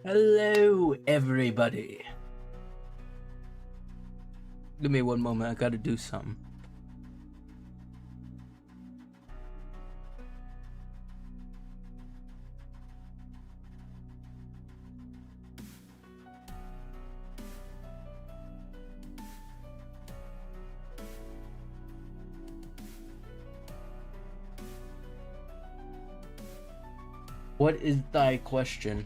Hello, everybody. Give me one moment. I gotta do something. What is thy question?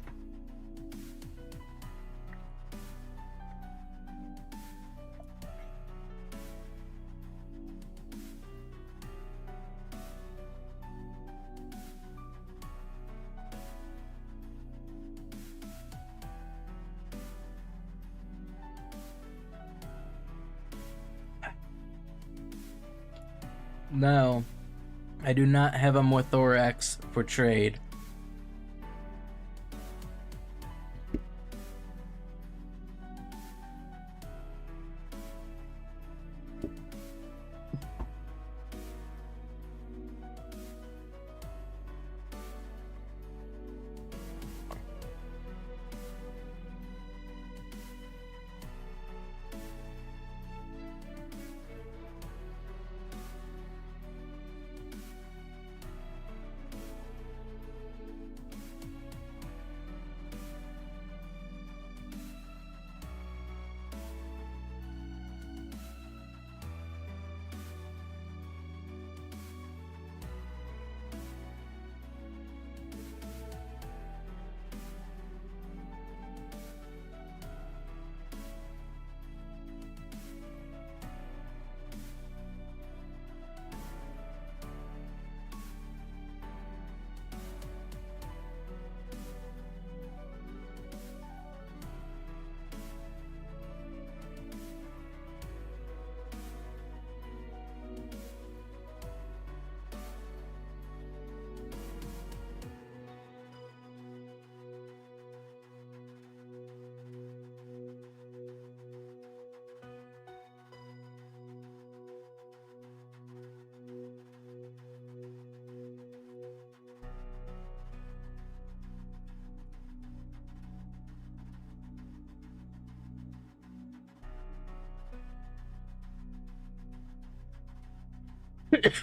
No, I do not have a Morthorax for trade.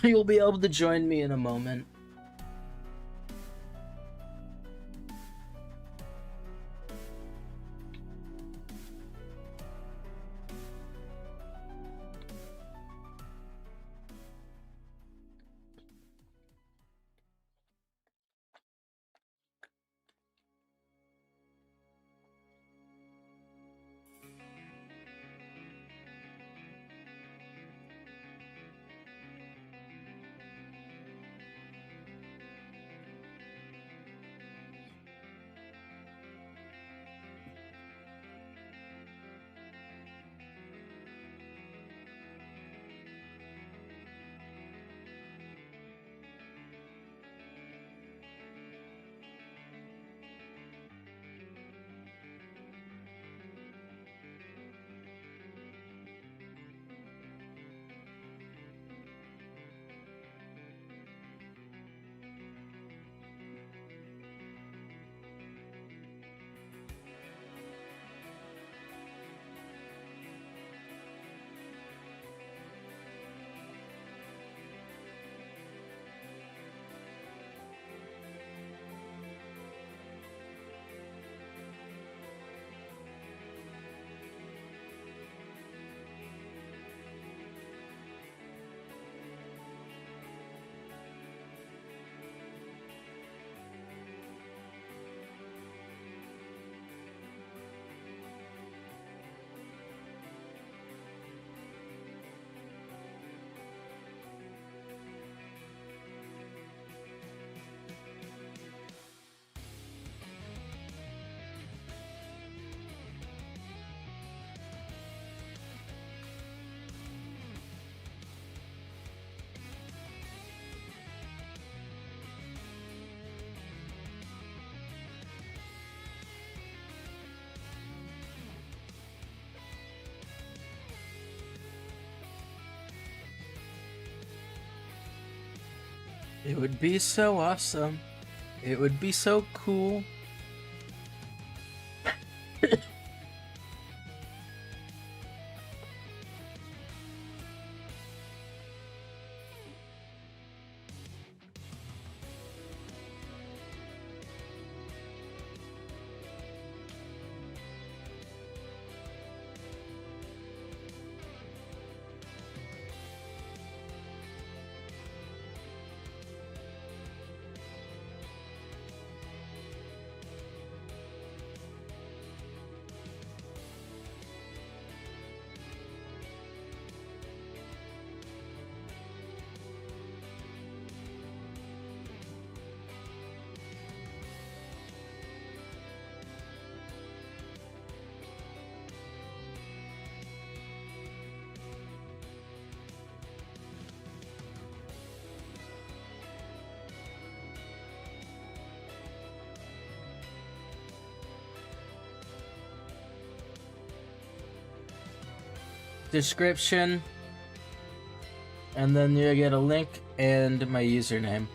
You'll be able to join me in a moment. It would be so awesome. It would be so cool. description, and then you get a link and my username.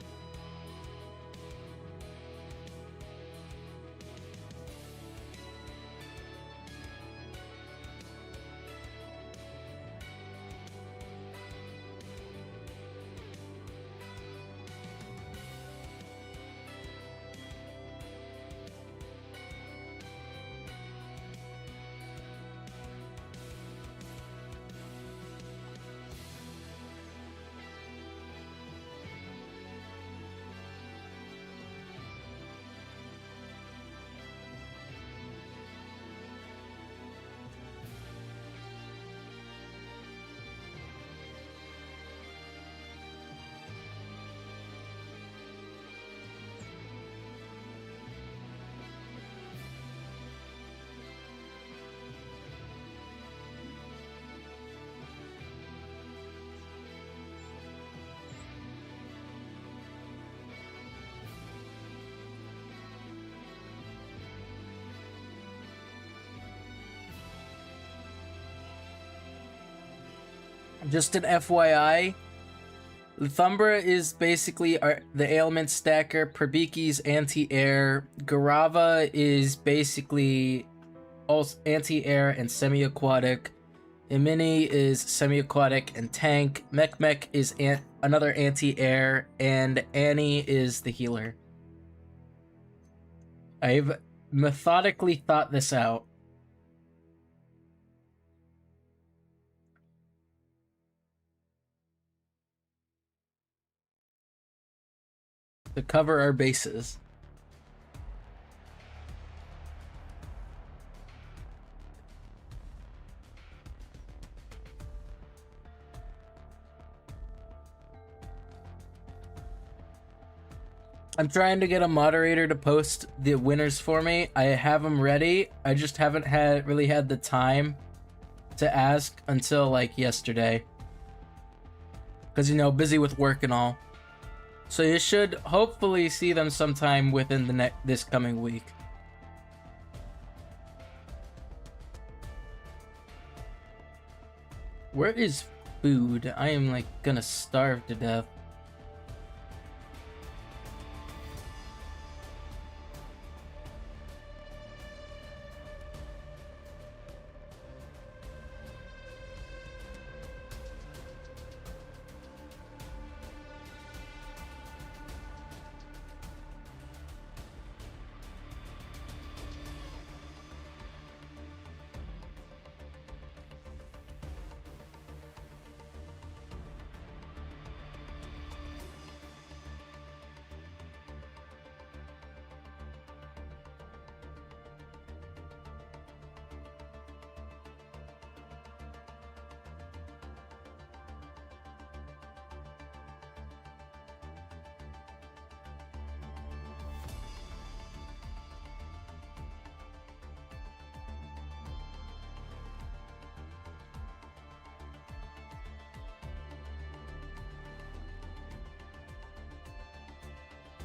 Just an FYI, Lithumbra is basically the ailment stacker, Perbiki's anti-air, Garava is basically also anti-air and semi-aquatic, Imini is semi-aquatic and tank, Mekmek is another anti-air, and Annie is the healer. I've methodically thought this out. To cover our bases. I'm trying to get a moderator to post the winners for me. I have them ready. I just haven't really had the time to ask until like yesterday. Because, you know, busy with work and all. So you should hopefully see them sometime within this coming week. Where is food? I am like gonna starve to death.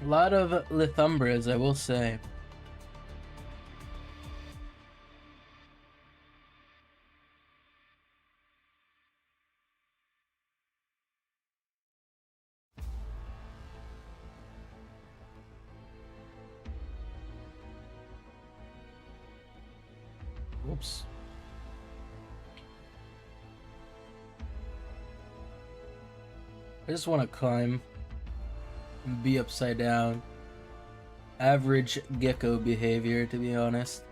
A lot of Lithumbras, I will say. Oops. I just want to climb and be upside down. Average gecko behavior, to be honest.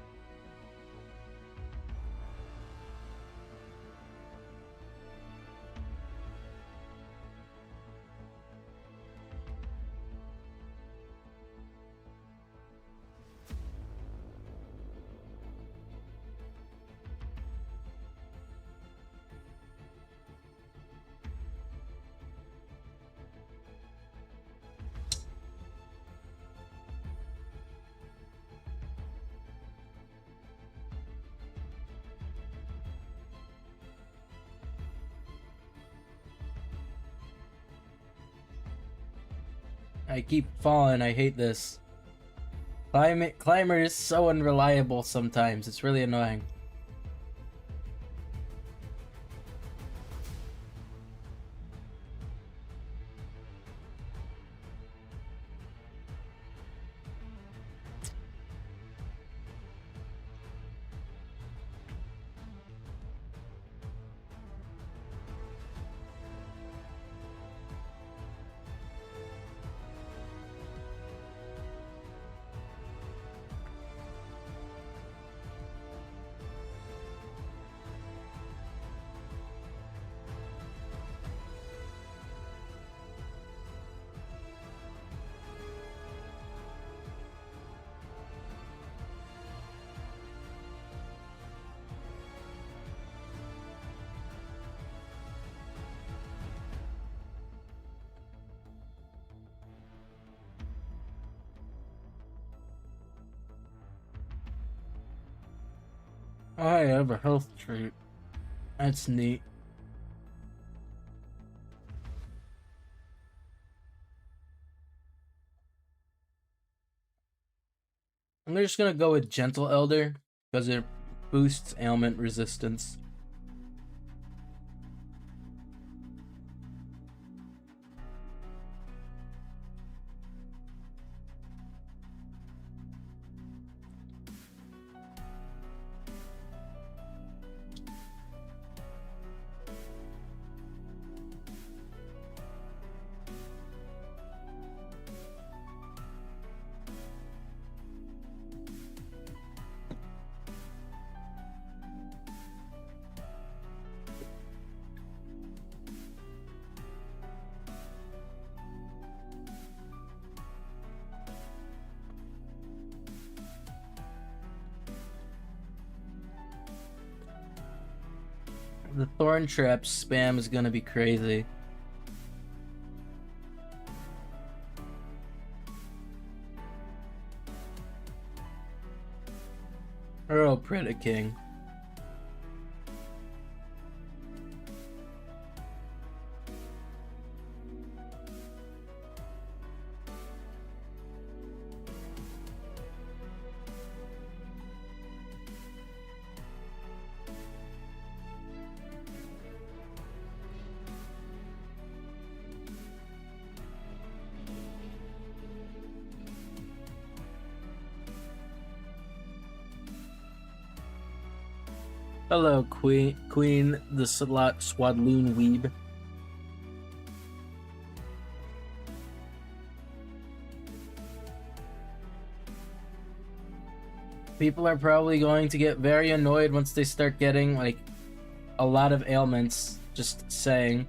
I keep falling, I hate this. Climber is so unreliable sometimes, it's really annoying. I have a health trait. That's neat. I'm just gonna go with Gentle Elder because it boosts ailment resistance. The Thorn Trap spam is gonna be crazy. Oh, Predaking. Hello, Queen, the Swadloon Weeb. People are probably going to get very annoyed once they start getting, like, a lot of ailments, just saying.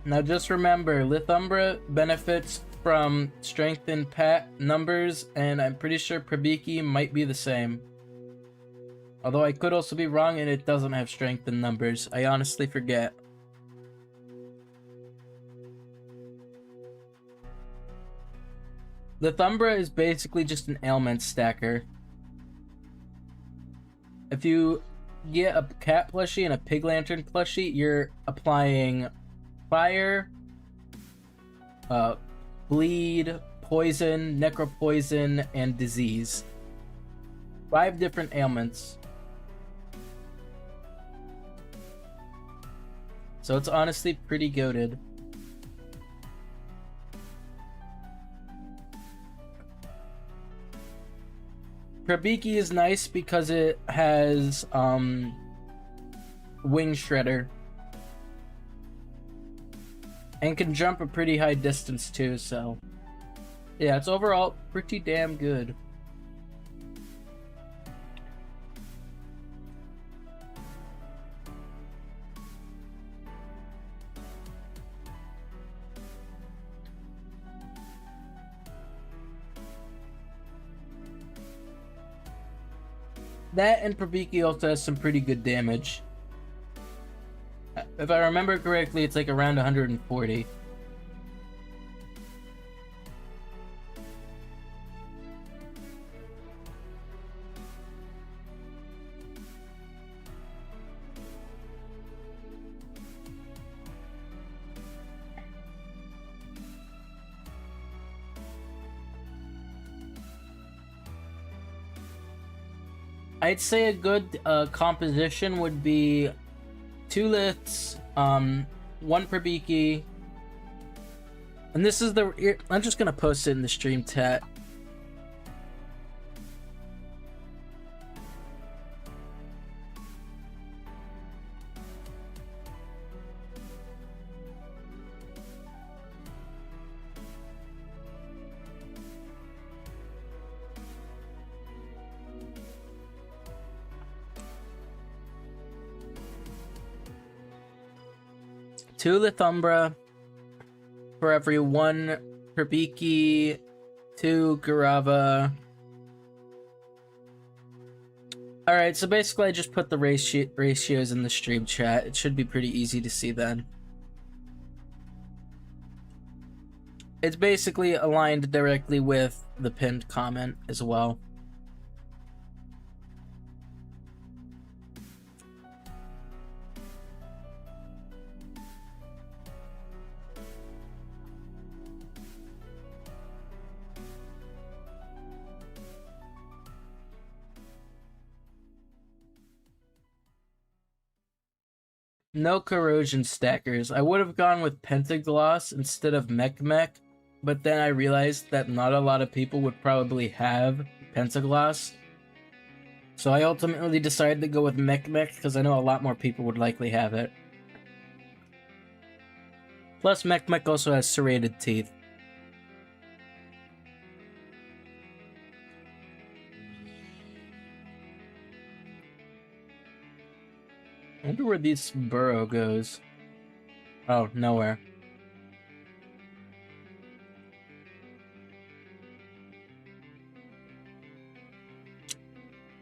Now just remember, Lithumbra benefits from strength in pet numbers, and I'm pretty sure Prabiki might be the same. Although I could also be wrong and it doesn't have strength in numbers. I honestly forget. Lithumbra is basically just an ailment stacker. If you get a cat plushie and a pig lantern plushie, you're applying fire, bleed, poison, necropoison, and disease. 5 different ailments. So it's honestly pretty goated. Prabiki is nice because it has Wing Shredder. And can jump a pretty high distance too, so yeah, it's overall pretty damn good. That and Prabiki also has some pretty good damage. If I remember correctly, it's like around 140. I'd say a good composition would be 2 Liths, 1 Prabiki, and this is the. I'm just gonna post it in the stream chat. Two Lithumbra for every 1 Prabiki, 2 Garava, Alright, so basically I just put the ratios in the stream chat. It should be pretty easy to see then. It's basically aligned directly with the pinned comment as well. No corrosion stackers. I would have gone with pentagloss instead of mech, but then I realized that not a lot of people would probably have pentagloss. So I ultimately decided to go with mech because I know a lot more people would likely have it. Plus mech also has serrated teeth. I wonder where this burrow goes. Oh, nowhere.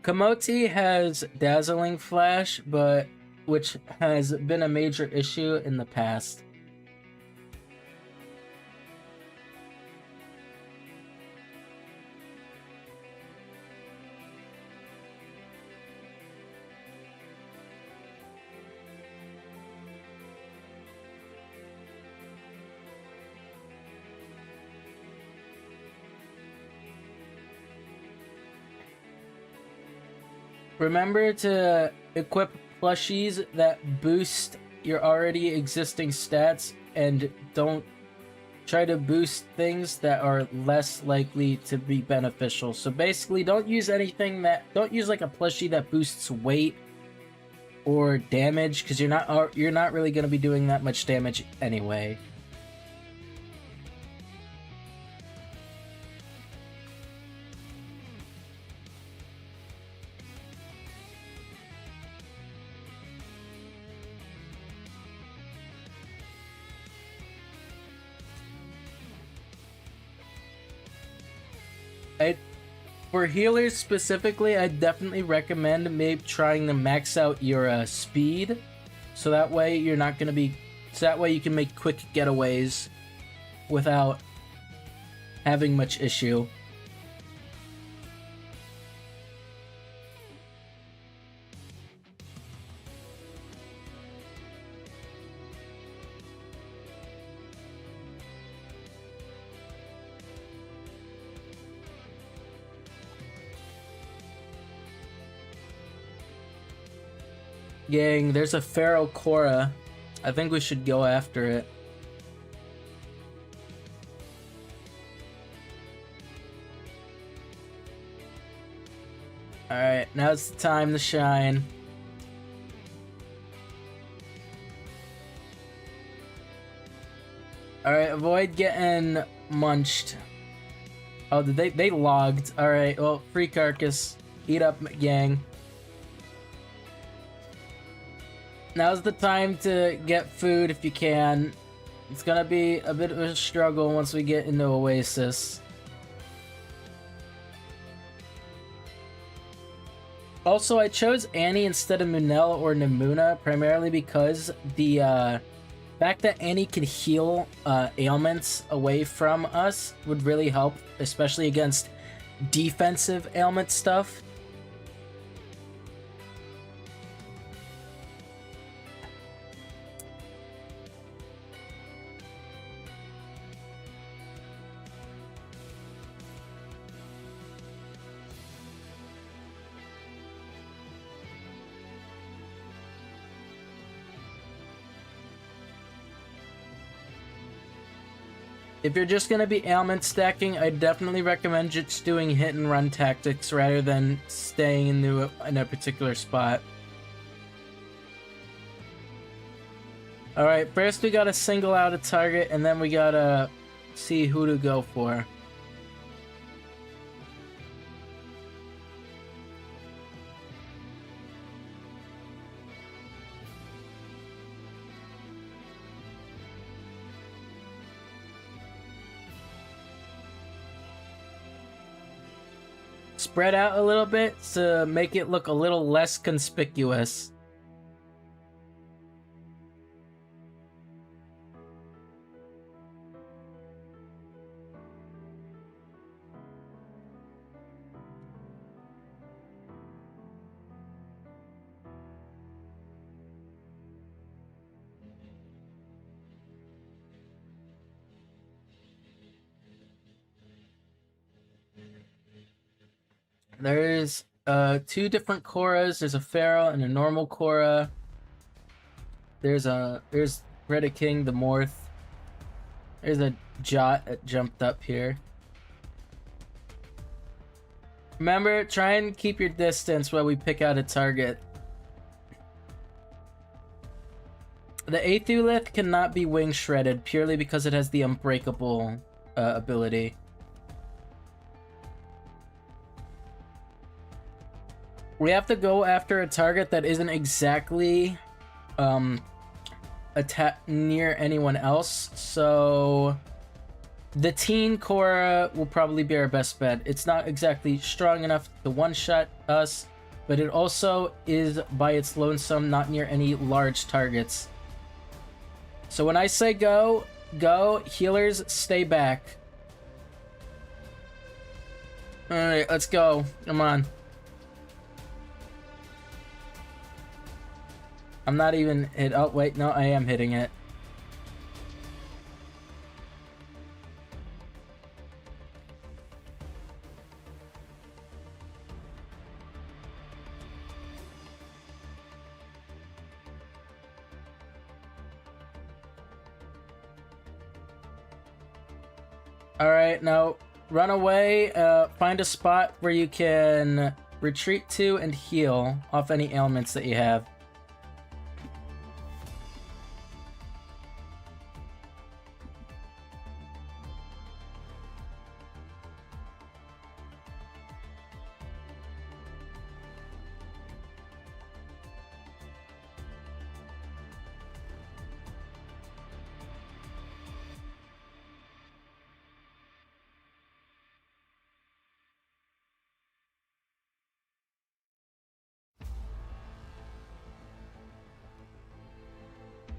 Kamoti has dazzling flash, but which has been a major issue in the past. Remember to equip plushies that boost your already existing stats, and don't try to boost things that are less likely to be beneficial. So basically, don't use anything don't use like a plushie that boosts weight or damage, because you're not really going to be doing that much damage anyway. For healers specifically, I definitely recommend maybe trying to max out your speed, so that way you're not going to be, so that way you can make quick getaways without having much issue. Gang, there's a Pharaoh Cora. I think we should go after it. Alright, now's the time to shine. Alright, avoid getting munched. Oh, they logged. Alright, well, free carcass. Eat up, gang. Now's the time to get food if you can. It's gonna be a bit of a struggle once we get into Oasis. Also, I chose Annie instead of Munel or Nimuna primarily because the fact that Annie can heal ailments away from us would really help, especially against defensive ailment stuff. If you're just going to be ailment stacking, I definitely recommend just doing hit and run tactics rather than staying in a particular spot. Alright, first we gotta single out a target, and then we gotta see who to go for. spread out a little bit to make it look a little less conspicuous. There's two different Korras. There's a Pharaoh and a normal Korra. There's Reda King, the Morth. There's a Jot that jumped up here. Remember, try and keep your distance while we pick out a target. The Aetholith cannot be wing shredded purely because it has the unbreakable ability. We have to go after a target that isn't exactly near anyone else, so the Teen Korra will probably be our best bet. It's not exactly strong enough to one-shot us, but it also is by its lonesome not near any large targets. So when I say go, go. Healers, stay back. Alright, let's go. Come on. I'm not even hit. Oh, wait, no, I am hitting it. Alright, now run away, find a spot where you can retreat to and heal off any ailments that you have.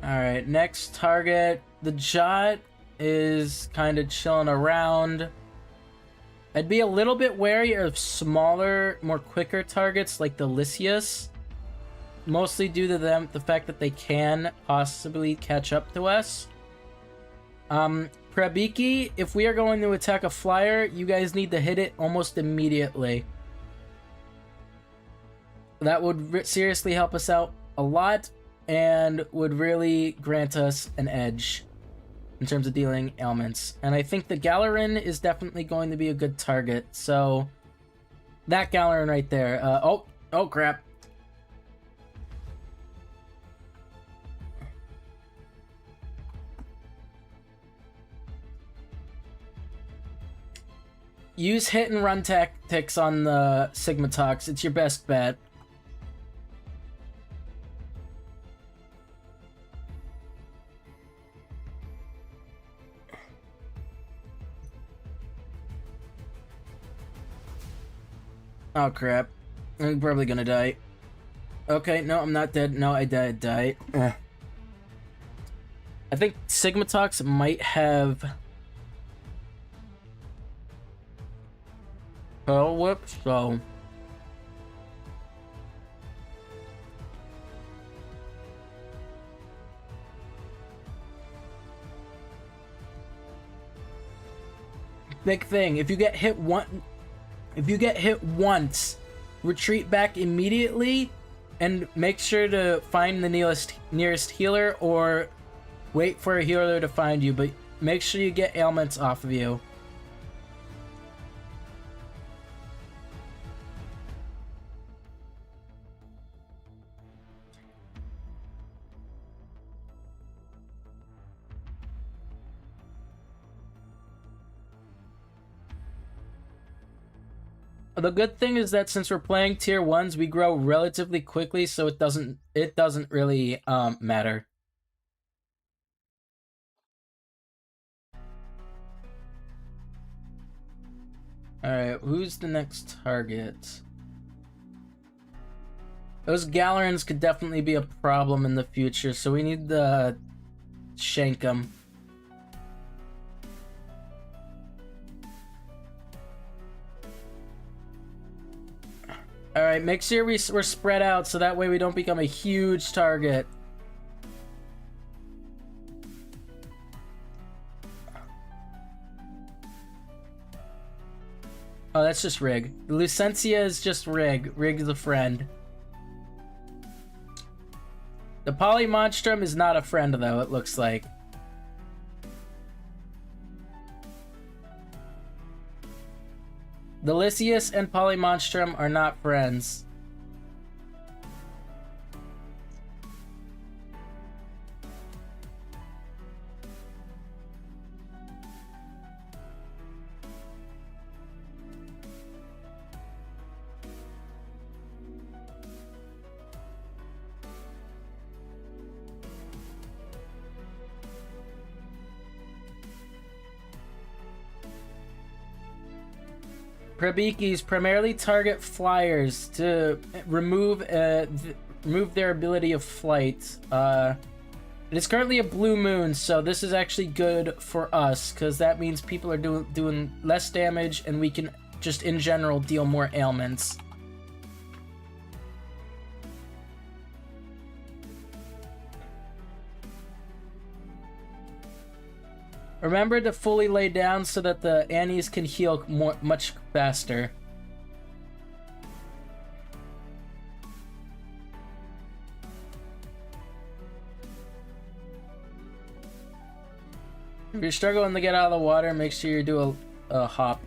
Alright, next target. The Jot is kind of chilling around. I'd be a little bit wary of smaller, more quicker targets like the Lysias. Mostly due to the fact that they can possibly catch up to us. Prabiki, if we are going to attack a flyer, you guys need to hit it almost immediately. That would seriously help us out a lot and would really grant us an edge in terms of dealing ailments. And I think the Galarin is definitely going to be a good target. So that Galarin right there. Oh crap. Use hit and run tactics on the Sigmatox. It's your best bet. Oh crap. I'm probably gonna die. Okay, no, I'm not dead. No, I died. I think Sigmatox might have... Pearl Whip, so... Big thing, if you get hit once, retreat back immediately and make sure to find the nearest healer or wait for a healer to find you, but make sure you get ailments off of you. The good thing is that since we're playing tier 1s, we grow relatively quickly, so it doesn't really matter. Alright, who's the next target? Those Gallerans could definitely be a problem in the future, so we need to shank them. Alright, make sure we're spread out so that way we don't become a huge target. Oh, that's just Rig. Lucentia is just Rig. Rig is a friend. The Polymonstrum is not a friend, though, it looks like. The Lysius and Polymonstrum are not friends. Prabikis primarily target flyers to remove their ability of flight. It is currently a blue moon, so this is actually good for us because that means people are doing less damage, and we can just in general deal more ailments. Remember to fully lay down so that the Annies can heal much faster. If you're struggling to get out of the water, make sure you do a hop.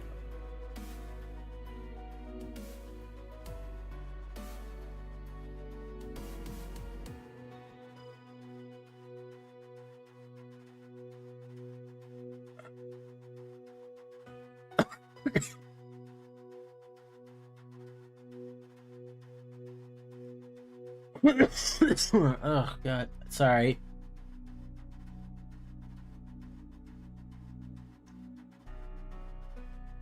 Oh god, sorry.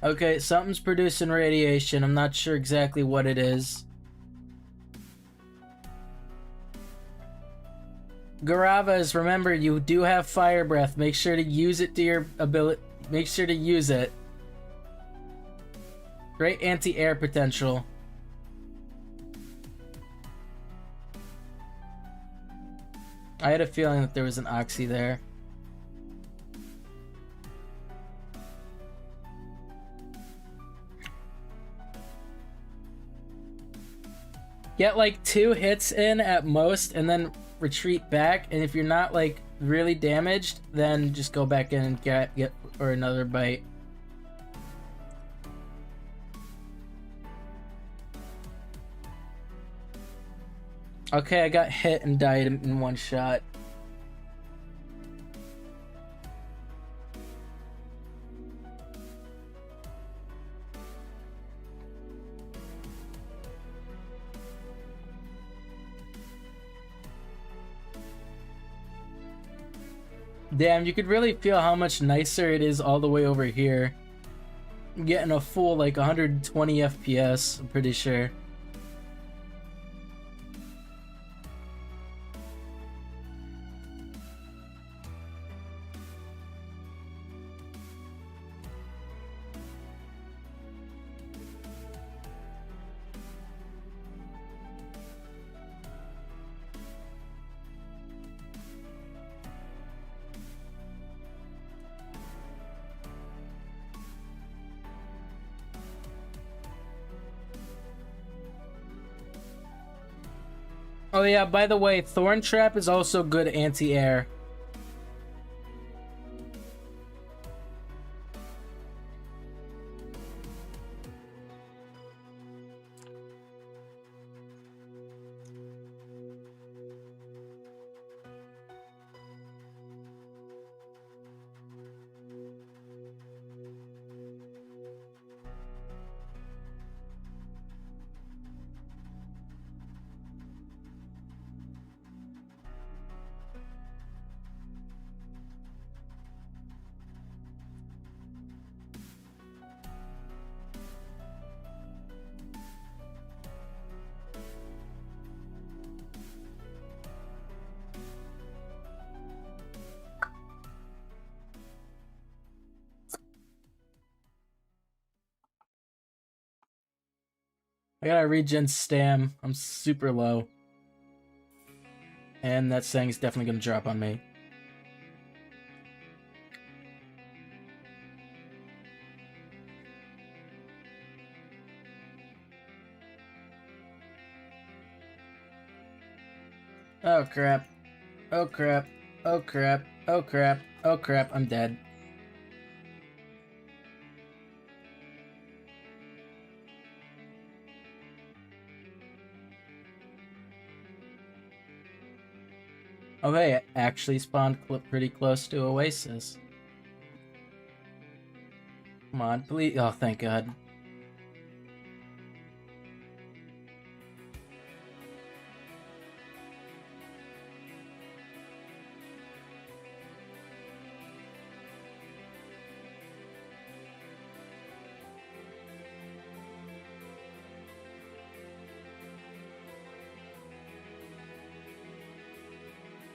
Okay, something's producing radiation. I'm not sure exactly what it is. Garavas, remember you do have fire breath. Make sure to use it to your ability. Make sure to use it. Great anti-air potential. I had a feeling that there was an Oxy there. Get like 2 hits in at most and then retreat back, and if you're not like really damaged, then just go back in and get for another bite. Okay, I got hit and died in one shot. Damn, you could really feel how much nicer it is all the way over here. I'm getting a full like 120 FPS, I'm pretty sure. Oh yeah, by the way, Thorn Trap is also good anti-air. I gotta regen stam. I'm super low. And that thing's definitely gonna drop on me. Oh crap. Oh crap. Oh crap. Oh crap. Oh crap. I'm dead. Oh hey, it actually spawned pretty close to Oasis. Come on, please. Oh, thank God.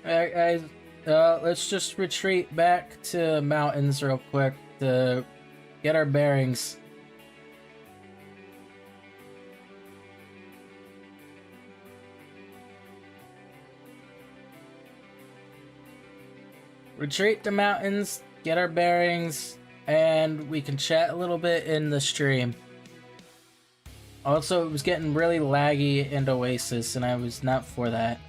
Alright, guys. Let's just retreat back to mountains real quick to get our bearings. Retreat to mountains, get our bearings, and we can chat a little bit in the stream. Also, it was getting really laggy in Oasis, and I was not for that.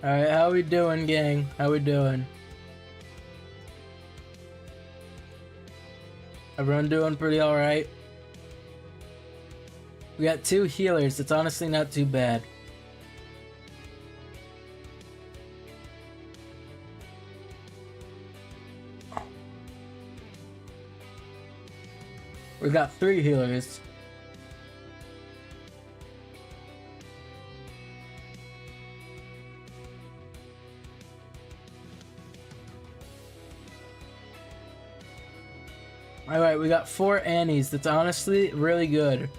Alright, how we doing, gang? How we doing? Everyone doing pretty alright? We got 2 healers. It's honestly not too bad. We got 3 healers. Alright, we got 4 Annies. That's honestly really good.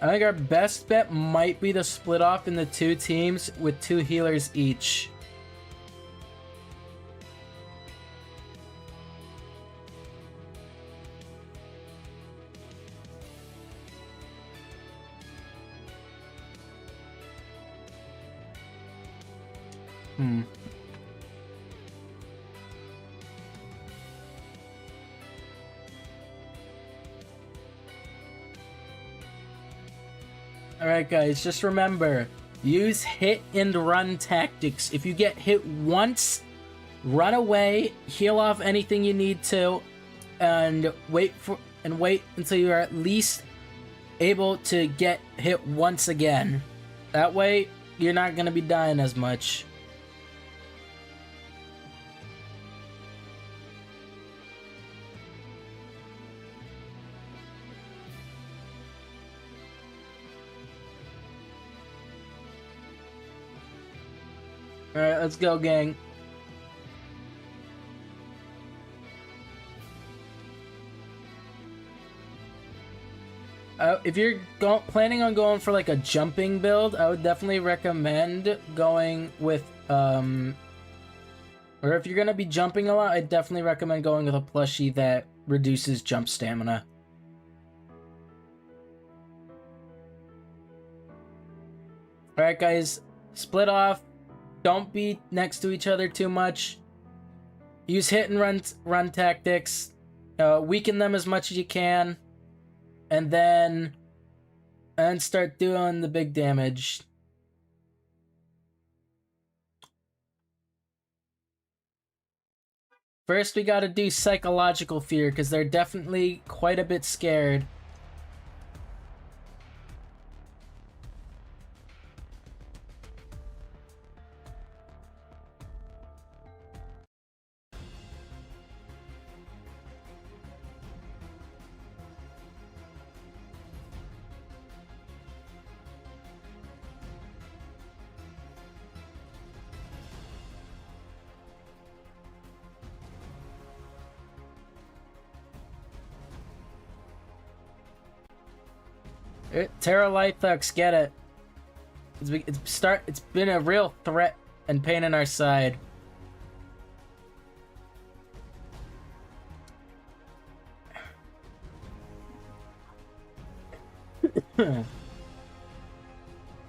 I think our best bet might be to split off into 2 teams with 2 healers each. Alright guys, just remember, use hit and run tactics. If you get hit once, run away, heal off anything you need to, and wait until you're at least able to get hit once again. That way, you're not gonna be dying as much. Alright, let's go, gang. If you're planning on going for like a jumping build, I would definitely recommend going with, or if you're gonna be jumping a lot, I definitely recommend going with a plushie that reduces jump stamina. Alright guys, split off. Don't be next to each other too much. Use hit and run tactics. Weaken them as much as you can. And then start doing the big damage. First, we gotta do psychological fear, because they're definitely quite a bit scared. Terralithox, get it. It's been a real threat and pain in our side. I'm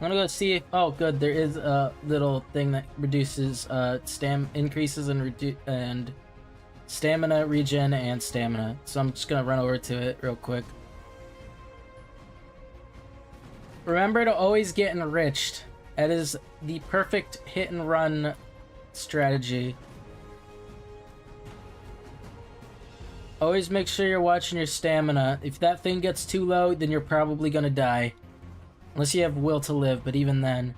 gonna go see if, oh good, there is a little thing that reduces increases and stamina regen and stamina. So I'm just gonna run over to it real quick. Remember to always get enriched. That is the perfect hit and run strategy. Always make sure you're watching your stamina. If that thing gets too low, then you're probably gonna die. Unless you have will to live, but even then.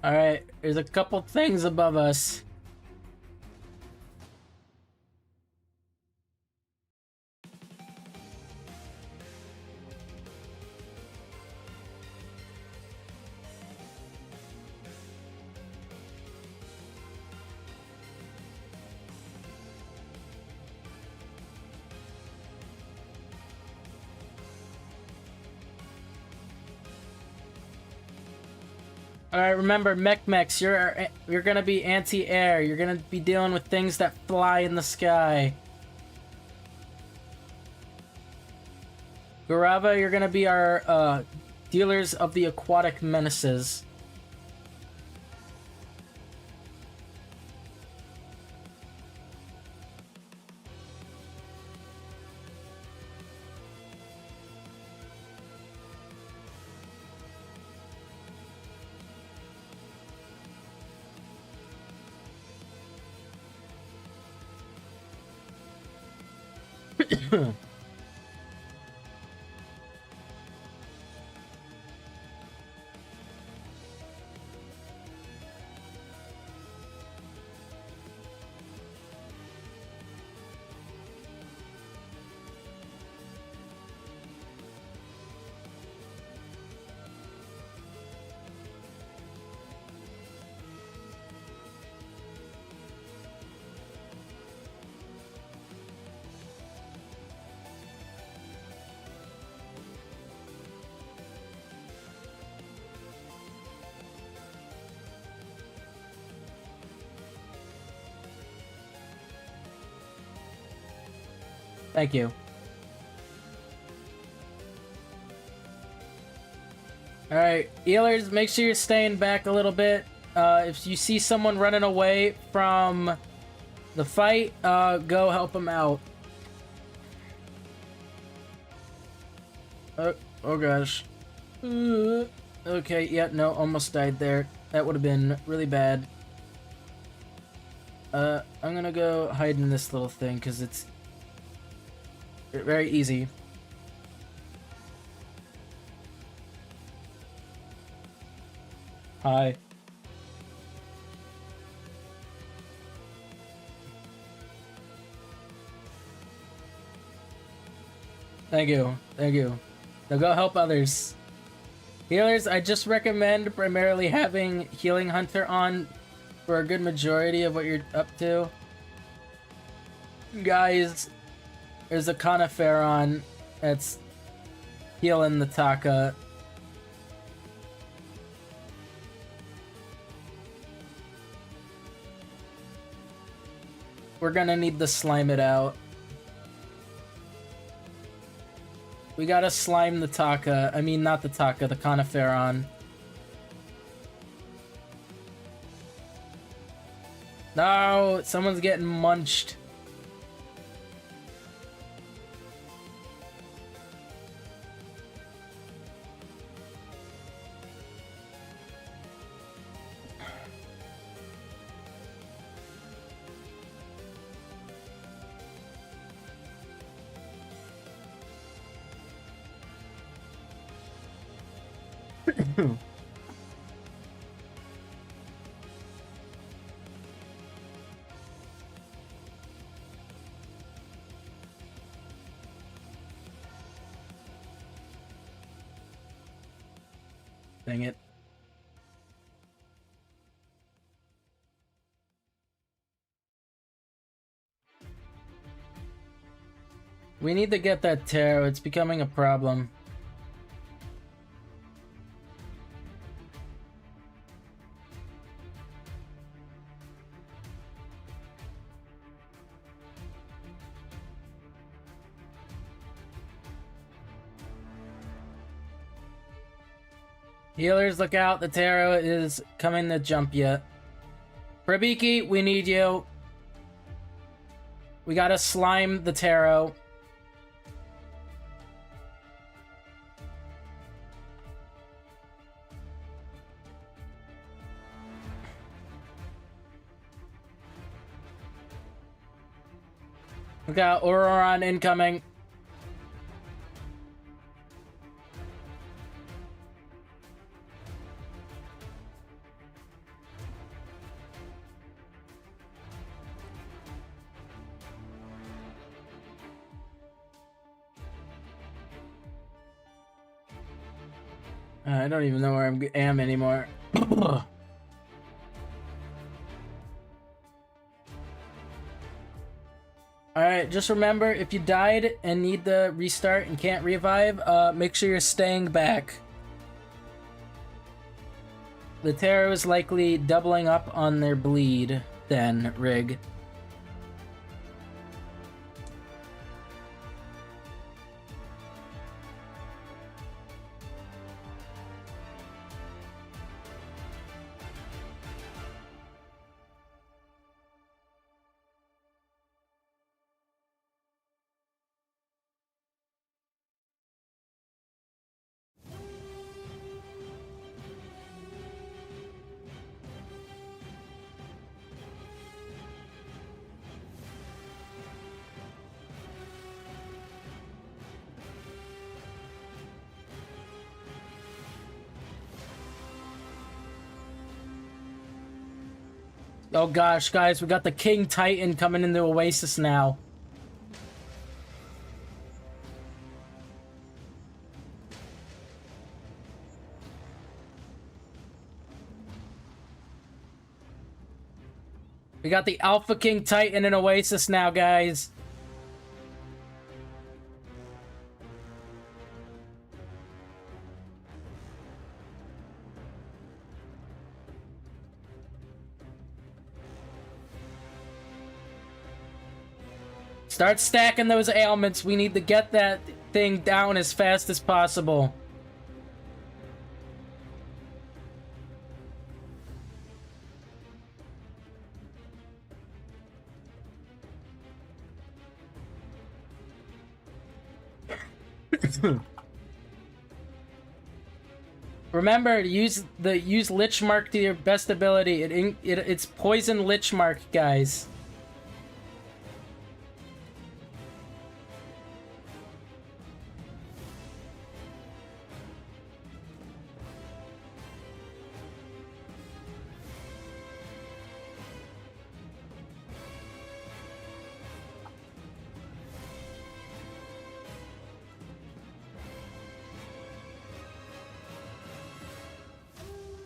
Alright, there's a couple things above us. Alright, remember, mechs, you're gonna be anti-air. You're gonna be dealing with things that fly in the sky. Garava, you're gonna be our, dealers of the aquatic menaces. Thank you. Alright, healers, make sure you're staying back a little bit. If you see someone running away from the fight, go help them out. Oh gosh. Okay, yeah, no, almost died there. That would have been really bad. I'm gonna go hide in this little thing, because it's very easy. Hi. Thank you. Thank you. Now go help others. Healers, I just recommend primarily having Healing Hunter on for a good majority of what you're up to. Guys, there's a Conifer on that's healing the Taka. We're gonna need to slime it out. We gotta slime the Taka. I mean, not the Taka, the Coniferon. No, someone's getting munched. Dang it. We need to get that tarot. It's becoming a problem. Healers, look out. The tarot is coming to jump you. Prabiki, we need you. We gotta slime the tarot. We got Auroron incoming. I don't even know where I am anymore. Alright, just remember, if you died and need to restart and can't revive, make sure you're staying back. The tarot is likely doubling up on their bleed, then, Rig. Oh gosh, guys, we got the King Titan coming into Oasis now. We got the Alpha King Titan in Oasis now, guys. Start stacking those ailments. We need to get that thing down as fast as possible. Remember, use Lich Mark to your best ability. It's poison Lich Mark, guys.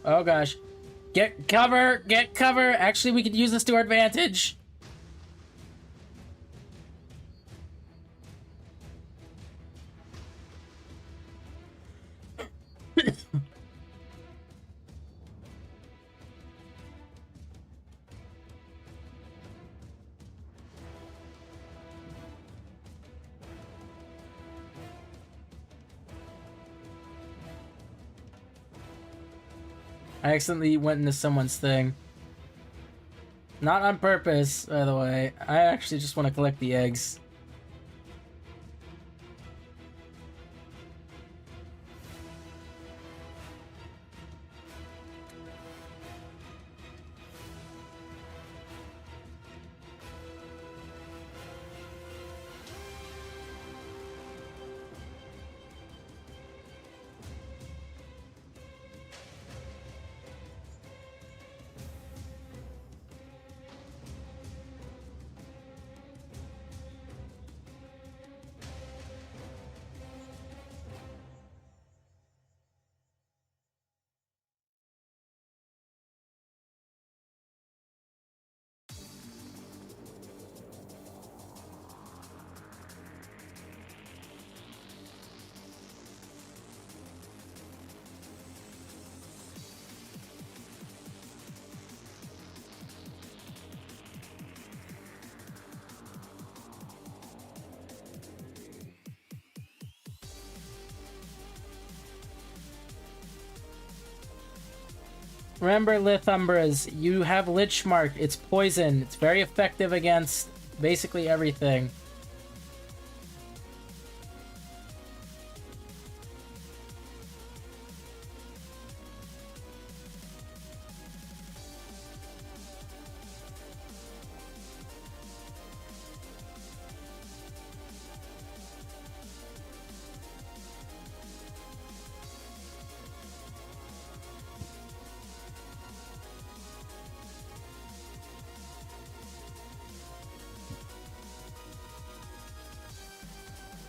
Oh gosh. Get cover! Get cover! Actually, we could use this to our advantage. I accidentally went into someone's thing. Not on purpose, by the way. I actually just want to collect the eggs. Remember, Lithumbras, you have Lich Mark. It's poison. It's very effective against basically everything.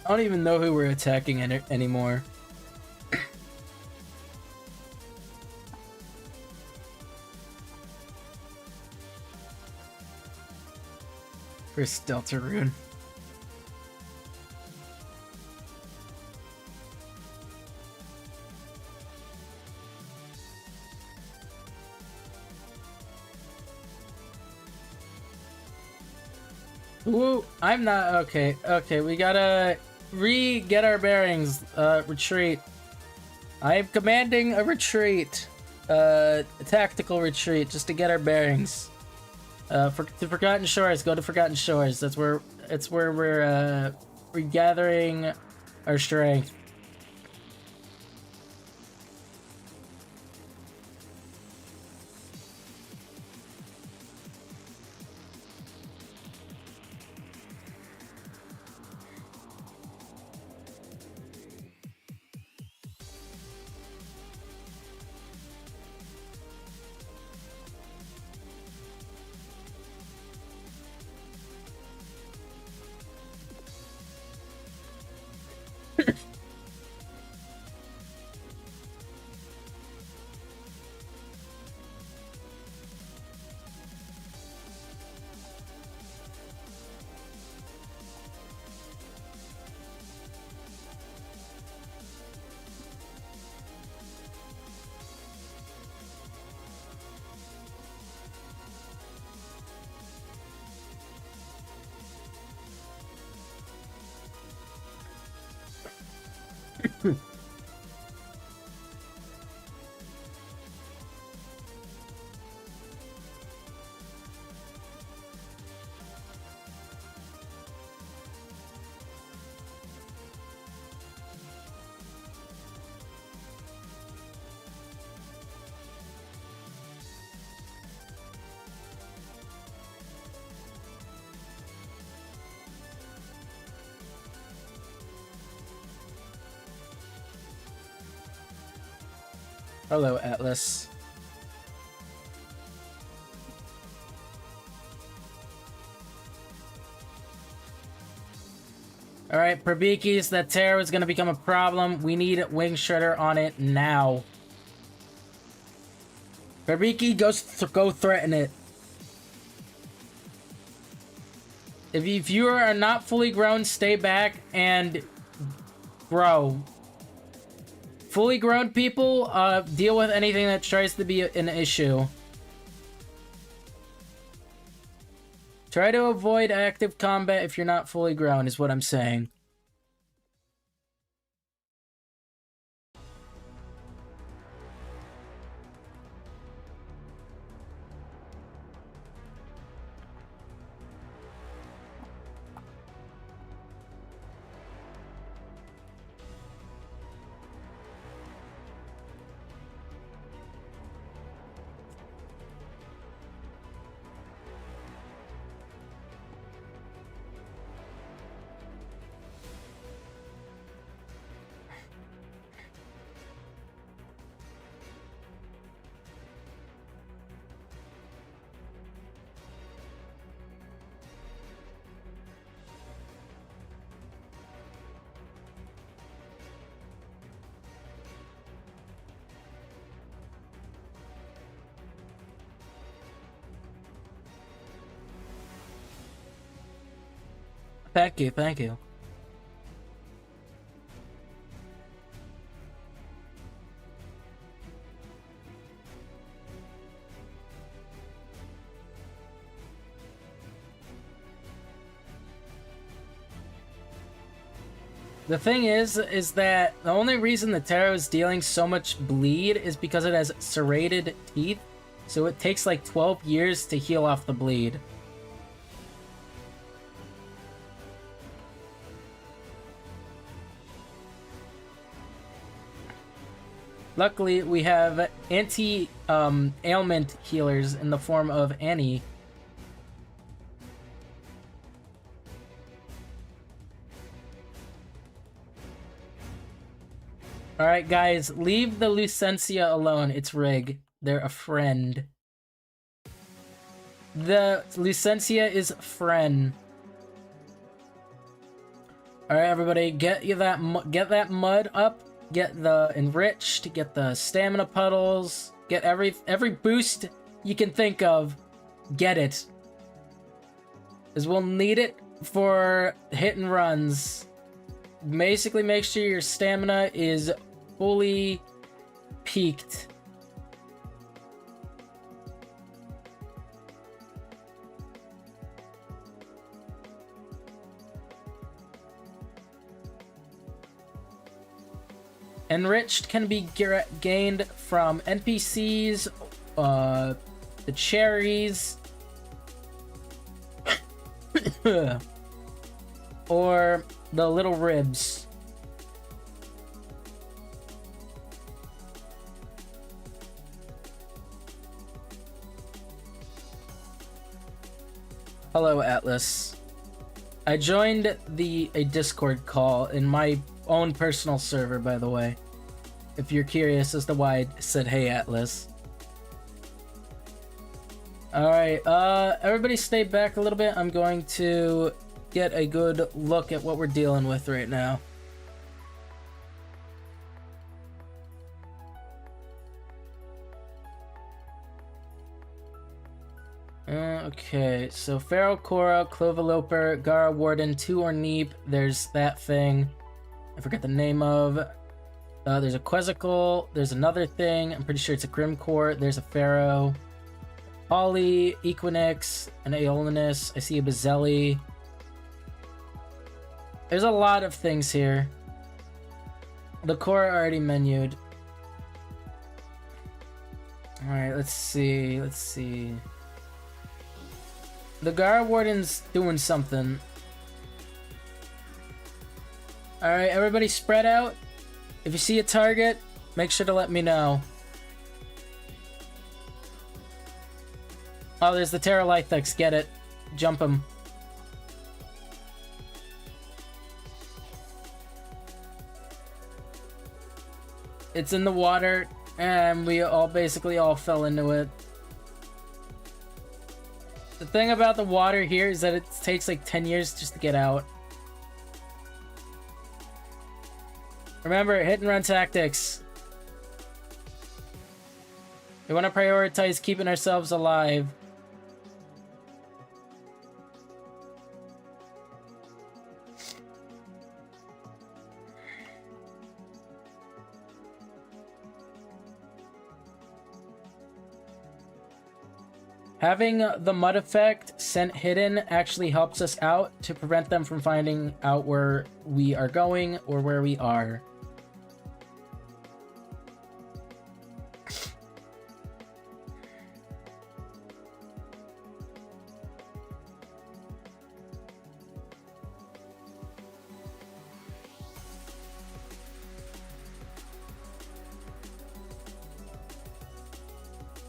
I don't even know who we're attacking anymore. First Delta Rune. Woo! I'm not okay. Okay, we gotta get our bearings. Retreat. I am commanding a retreat. A tactical retreat, just to get our bearings. To Forgotten Shores. Go to Forgotten Shores. That's where. It's where we're regathering our strength. Hello, Atlas. Alright, Probikis, that terror is gonna become a problem. We need Wing Shredder on it now. Probiki, go threaten it. If you are not fully grown, stay back and grow. Fully grown people, deal with anything that tries to be an issue. Try to avoid active combat if you're not fully grown, is what I'm saying. Thank you, thank you. The thing is that the only reason the tarot is dealing so much bleed is because it has serrated teeth, so it takes like 12 years to heal off the bleed. Luckily, we have anti-ailment healers in the form of Annie. Alright, guys, leave the Lucentia alone. It's Rig. They're a friend. The Lucentia is friend. Alright, everybody, get that mud up. Get the enriched, get the stamina puddles, get every boost you can think of. Get it. Because we'll need it for hit and runs. Basically, make sure your stamina is fully peaked. Enriched can be gained from NPCs, the cherries, or the little ribs. Hello, Atlas. I joined a Discord call in my own personal server, by the way. If you're curious as to why I said, hey, Atlas. Alright, everybody stay back a little bit. I'm going to get a good look at what we're dealing with right now. Okay, so Feral Cora, Clovaloper, Gara Warden, 2 Orneep, there's that thing I forget the name of. There's a Quizzical, there's another thing, I'm pretty sure it's a Grimcore, there's a Pharaoh, Polly, Equinix, an Aeolinus, I see a Bazelli. There's a lot of things here. The core already menued. Alright, let's see. The Gara Warden's doing something. Alright, everybody spread out. If you see a target, make sure to let me know. Oh, there's the Terralithics. Get it. Jump him. It's in the water, and we basically all fell into it. The thing about the water here is that it takes like 10 years just to get out. Remember, hit and run tactics. We want to prioritize keeping ourselves alive. Having the mud effect sent hidden actually helps us out to prevent them from finding out where we are going or where we are.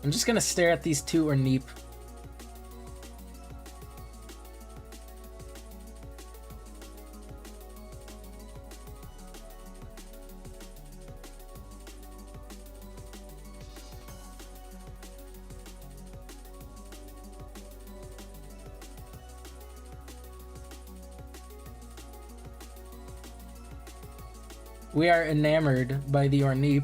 I'm just gonna stare at these 2 Orneep. We are enamored by the Orneep.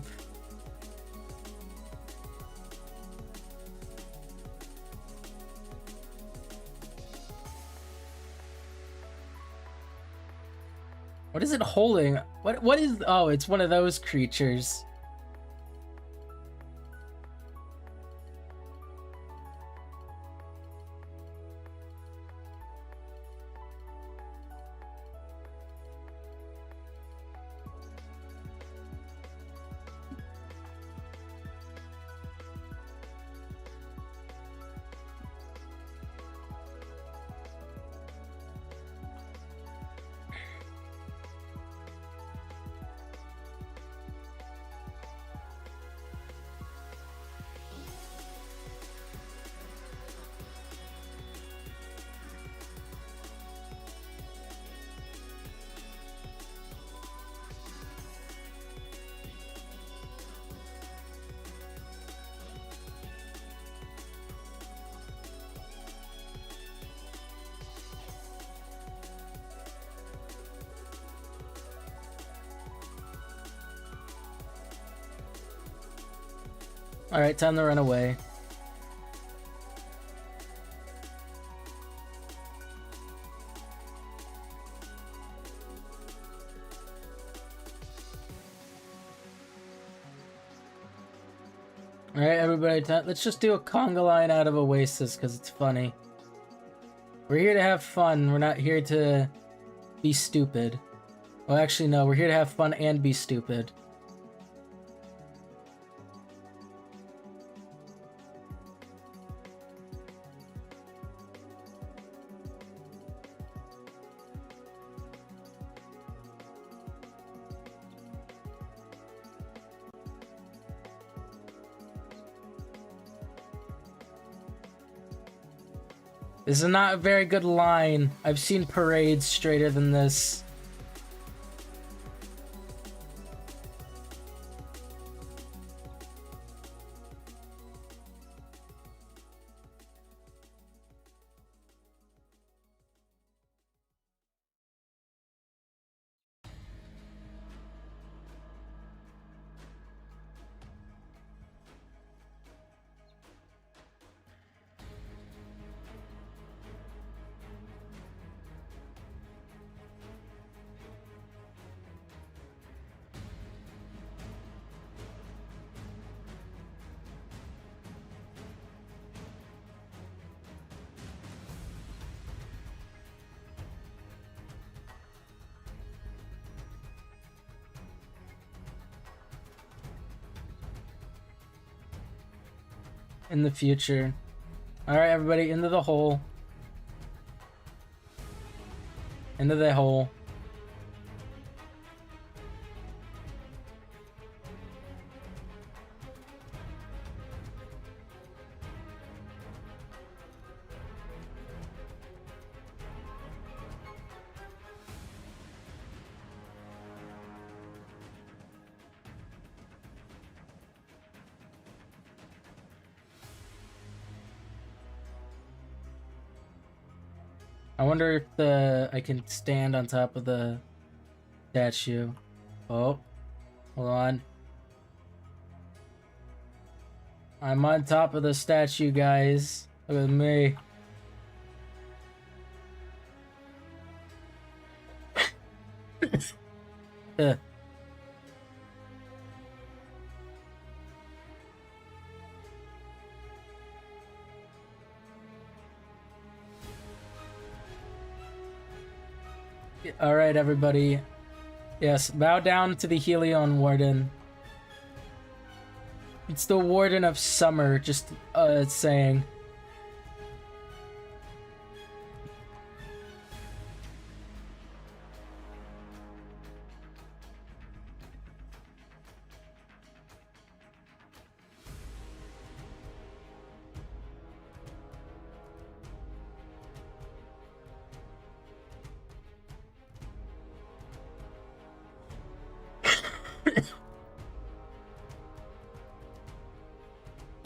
What is it holding? What is... Oh, it's one of those creatures. Alright, time to run away. Alright, everybody, let's just do a conga line out of Oasis, because it's funny. We're here to have fun, we're not here to be stupid. Well, actually, no, we're here to have fun and be stupid. This is not a very good line. I've seen parades straighter than this. In the future. Alright, everybody, into the hole. Into the hole. I wonder if I can stand on top of the statue. Oh, hold on. I'm on top of the statue, guys. Look at me. Alright, everybody. Yes, bow down to the Helion Warden. It's the Warden of Summer, just saying.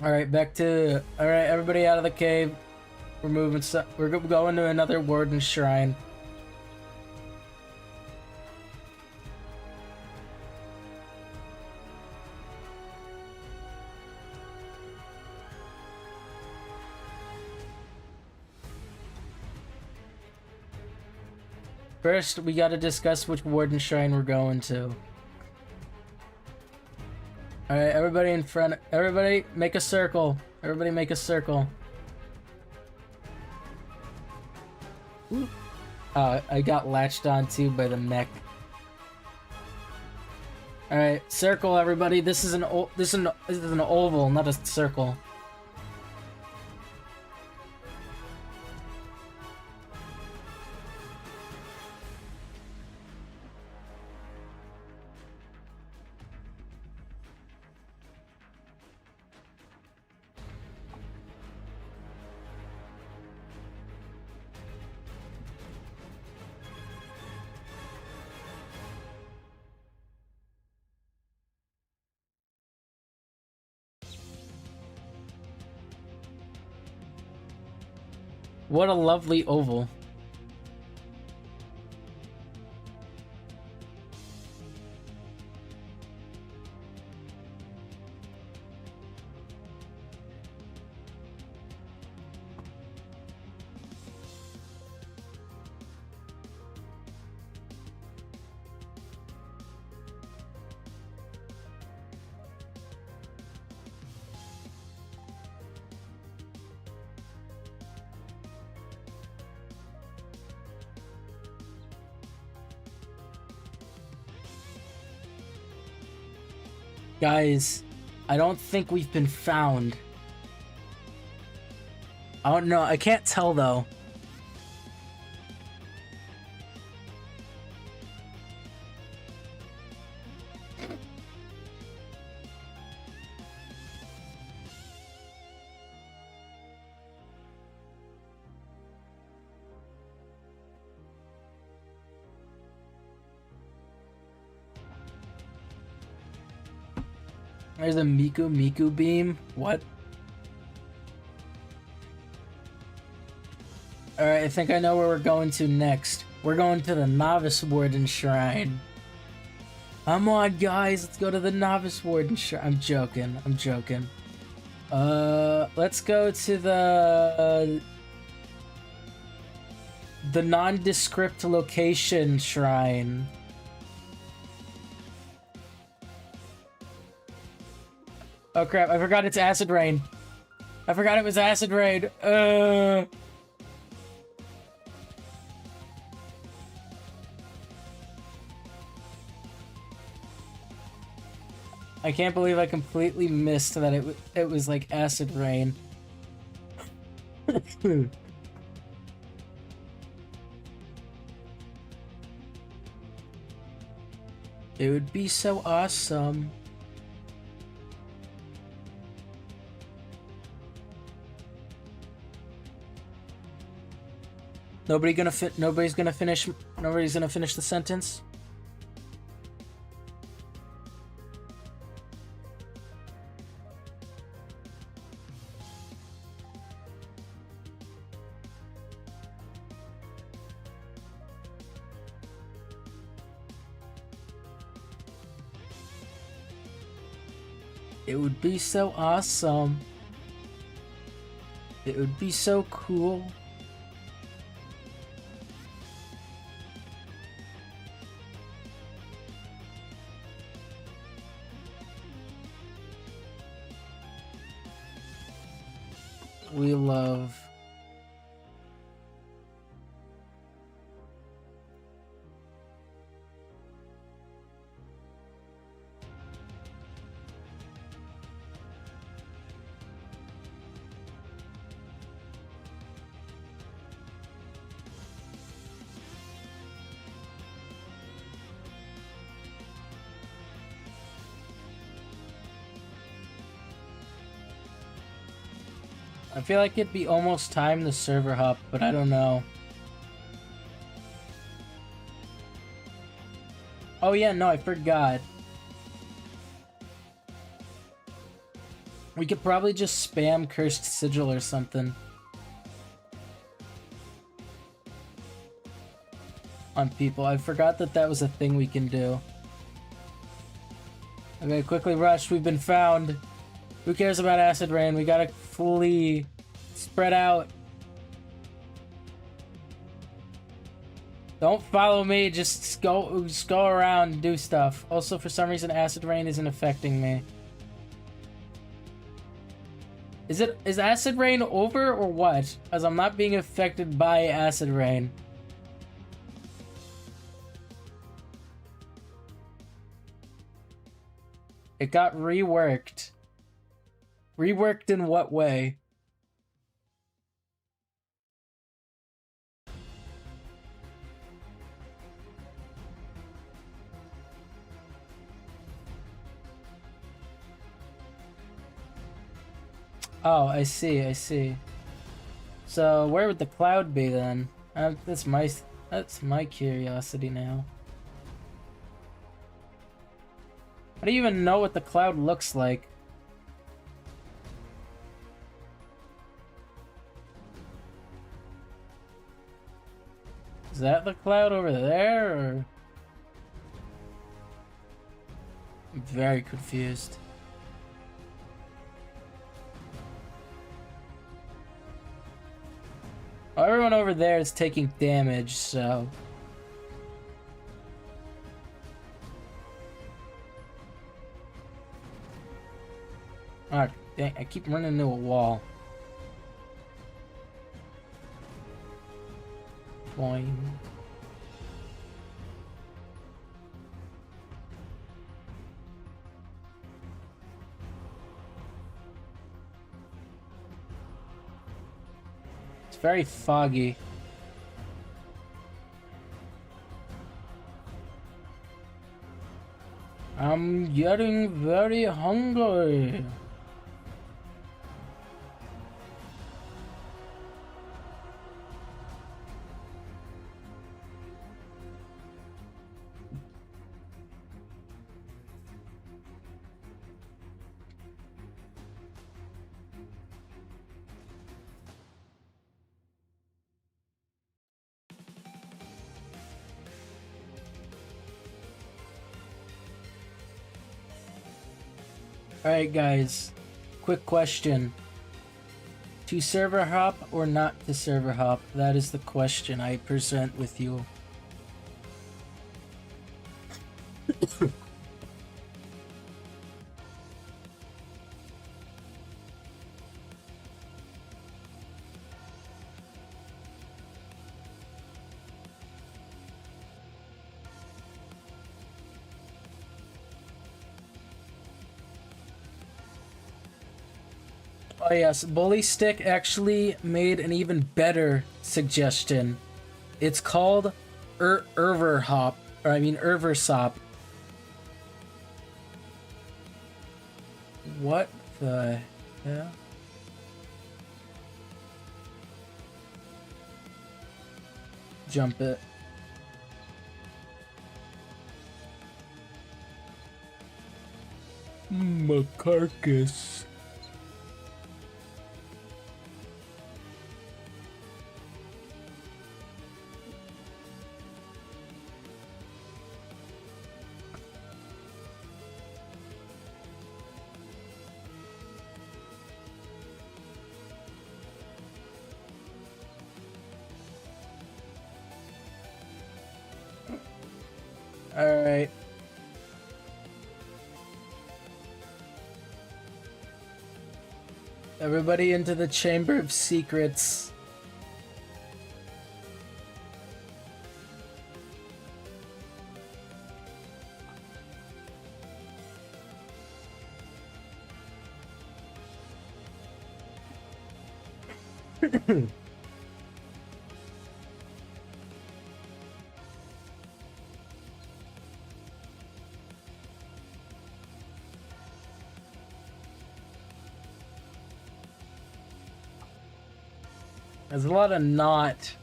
Alright, back to... Alright, everybody out of the cave. We're moving... We're going to another Warden Shrine. First, we gotta discuss which warden shrine we're going to. Alright, everybody in front. Everybody make a circle. Everybody make a circle. I got latched on too by the mech. Alright, circle everybody. This is an oval, not a circle. What a lovely oval. Guys, I don't think we've been found. I don't know. I can't tell though. There's a Miku beam. What? Alright, I think I know where we're going to next. We're going to the Novice Warden Shrine. Come on, guys. Let's go to the Novice Warden Shrine. I'm joking. I'm joking. Let's go to the nondescript location shrine. Oh crap, I forgot it's acid rain. I forgot it was acid rain. I can't believe I completely missed that it was like acid rain. It would be so awesome. Nobody's gonna finish the sentence. It would be so awesome. It would be so cool. We love. I feel like it'd be almost time to server hop, but I don't know. Oh yeah, no, I forgot. We could probably just spam Cursed Sigil or something. On people. I forgot that that was a thing we can do. Okay, quickly rush. We've been found. Who cares about acid rain? We gotta fully spread out. Don't follow me, just go around and do stuff. Also, for some reason, acid rain isn't affecting me. Is acid rain over or what? As I'm not being affected by acid rain. It got reworked. Reworked in what way? Oh, I see. So where would the cloud be then? That's my curiosity now. I don't even know what the cloud looks like. Is that the cloud over there, or? I'm very confused. Oh, everyone over there is taking damage, so... Ah, dang, I keep running into a wall. Boing. It's very foggy. I'm getting very hungry. Alright guys, quick question. To server hop or not to server hop? That is the question I present with you. Oh yes, Bully Stick actually made an even better suggestion. It's called Erverhop, or I mean Erversop. What the hell? Jump it. My carcass. Alright. Everybody into the Chamber of Secrets. There's a lot of not.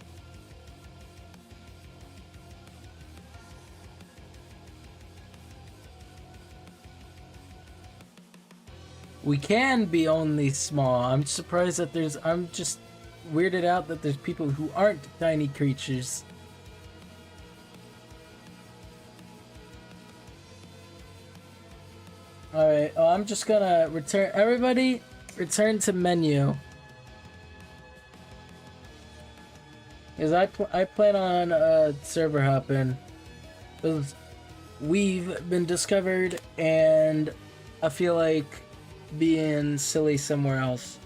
We can be only small. I'm surprised that I'm just weirded out that there's people who aren't tiny creatures. Alright, I'm just gonna return. Everybody, return to menu. Is I plan on server hopping. Because we've been discovered, and I feel like being silly somewhere else.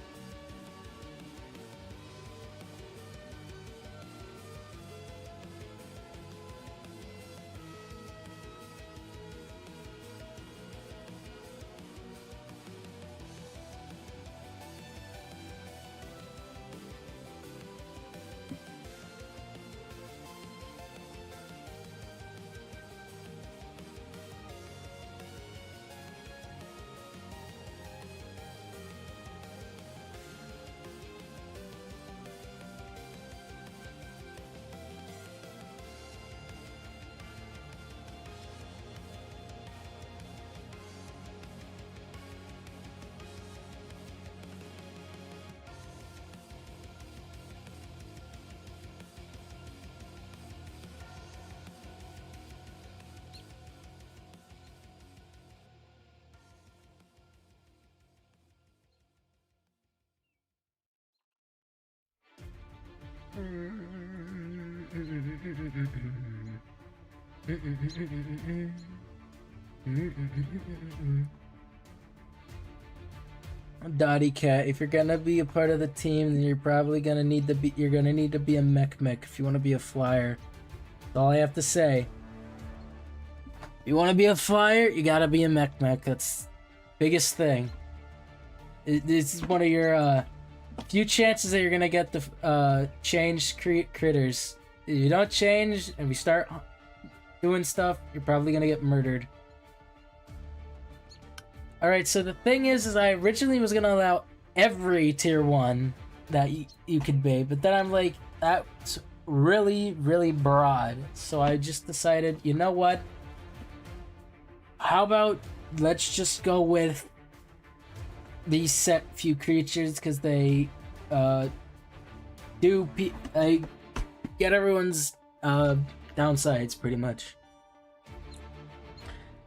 Dottie Cat, if you're gonna be a part of the team, then you're probably gonna need to be a mech if you want to be a flyer. That's all I have to say. If you want to be a flyer, you gotta be a mech. That's the biggest thing. This is one of your few chances that you're gonna get the changed critters. If you don't change and we start doing stuff, you're probably gonna get murdered. Alright, so the thing is I originally was gonna allow every tier 1 that you could be, but then I'm like, that's really, really broad. So I just decided, you know what? How about let's just go with these set few creatures, because they get everyone's downsides pretty much.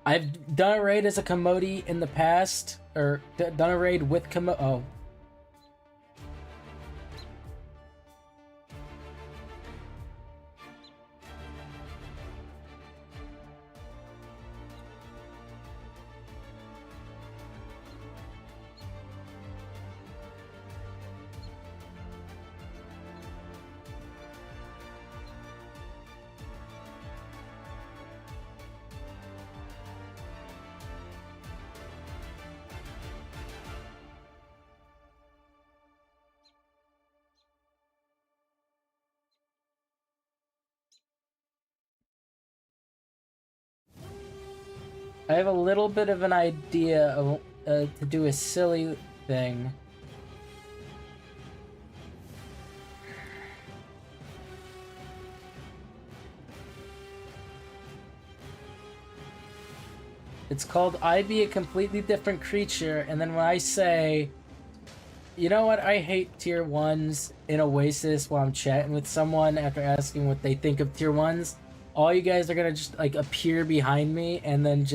I've done a raid as a commodity in the past, or done a raid with oh. I have a little bit of an idea of to do a silly thing. It's called I Be a Completely Different Creature, and then when I say, you know what, I hate tier 1s in Oasis while I'm chatting with someone after asking what they think of tier 1s, all you guys are gonna just like appear behind me, and then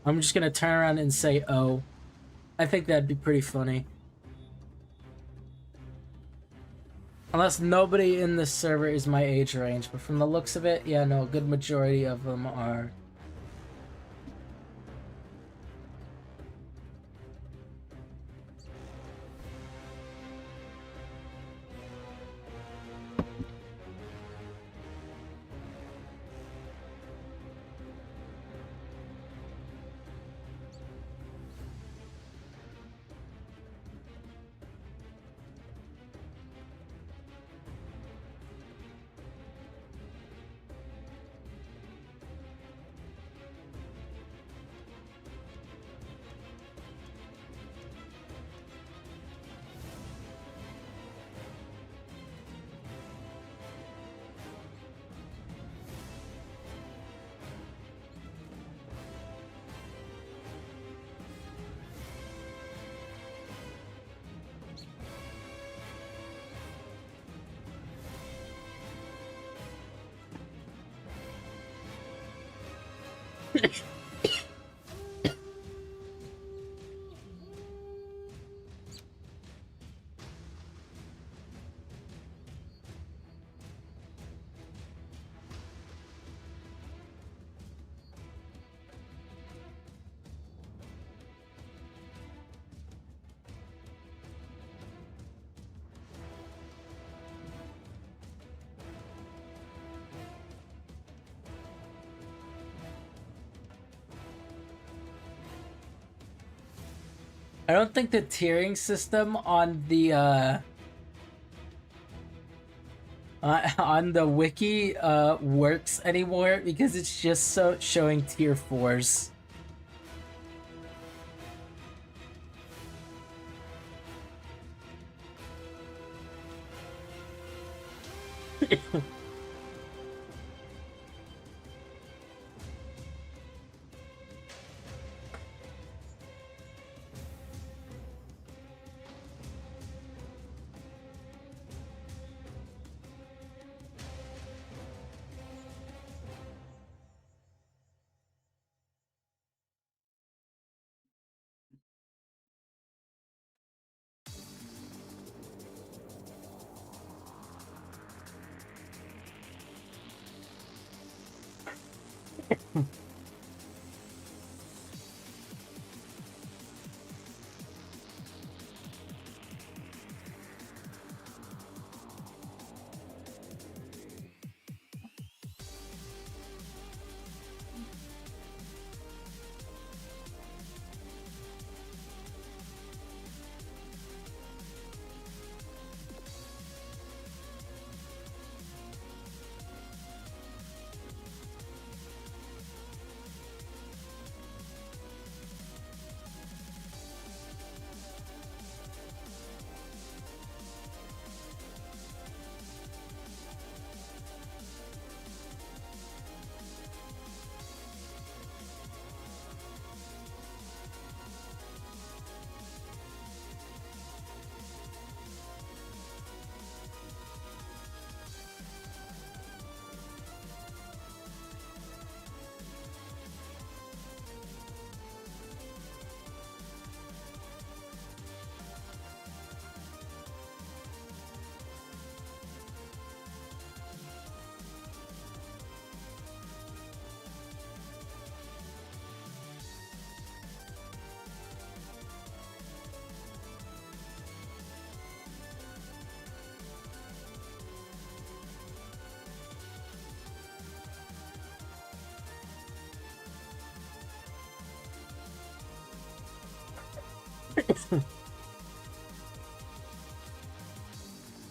I'm just gonna turn around and say, oh. I think that'd be pretty funny. Unless nobody in this server is my age range, but from the looks of it, yeah, no, a good majority of them are. I don't think the tiering system on the on the wiki works anymore because it's just so showing tier 4s.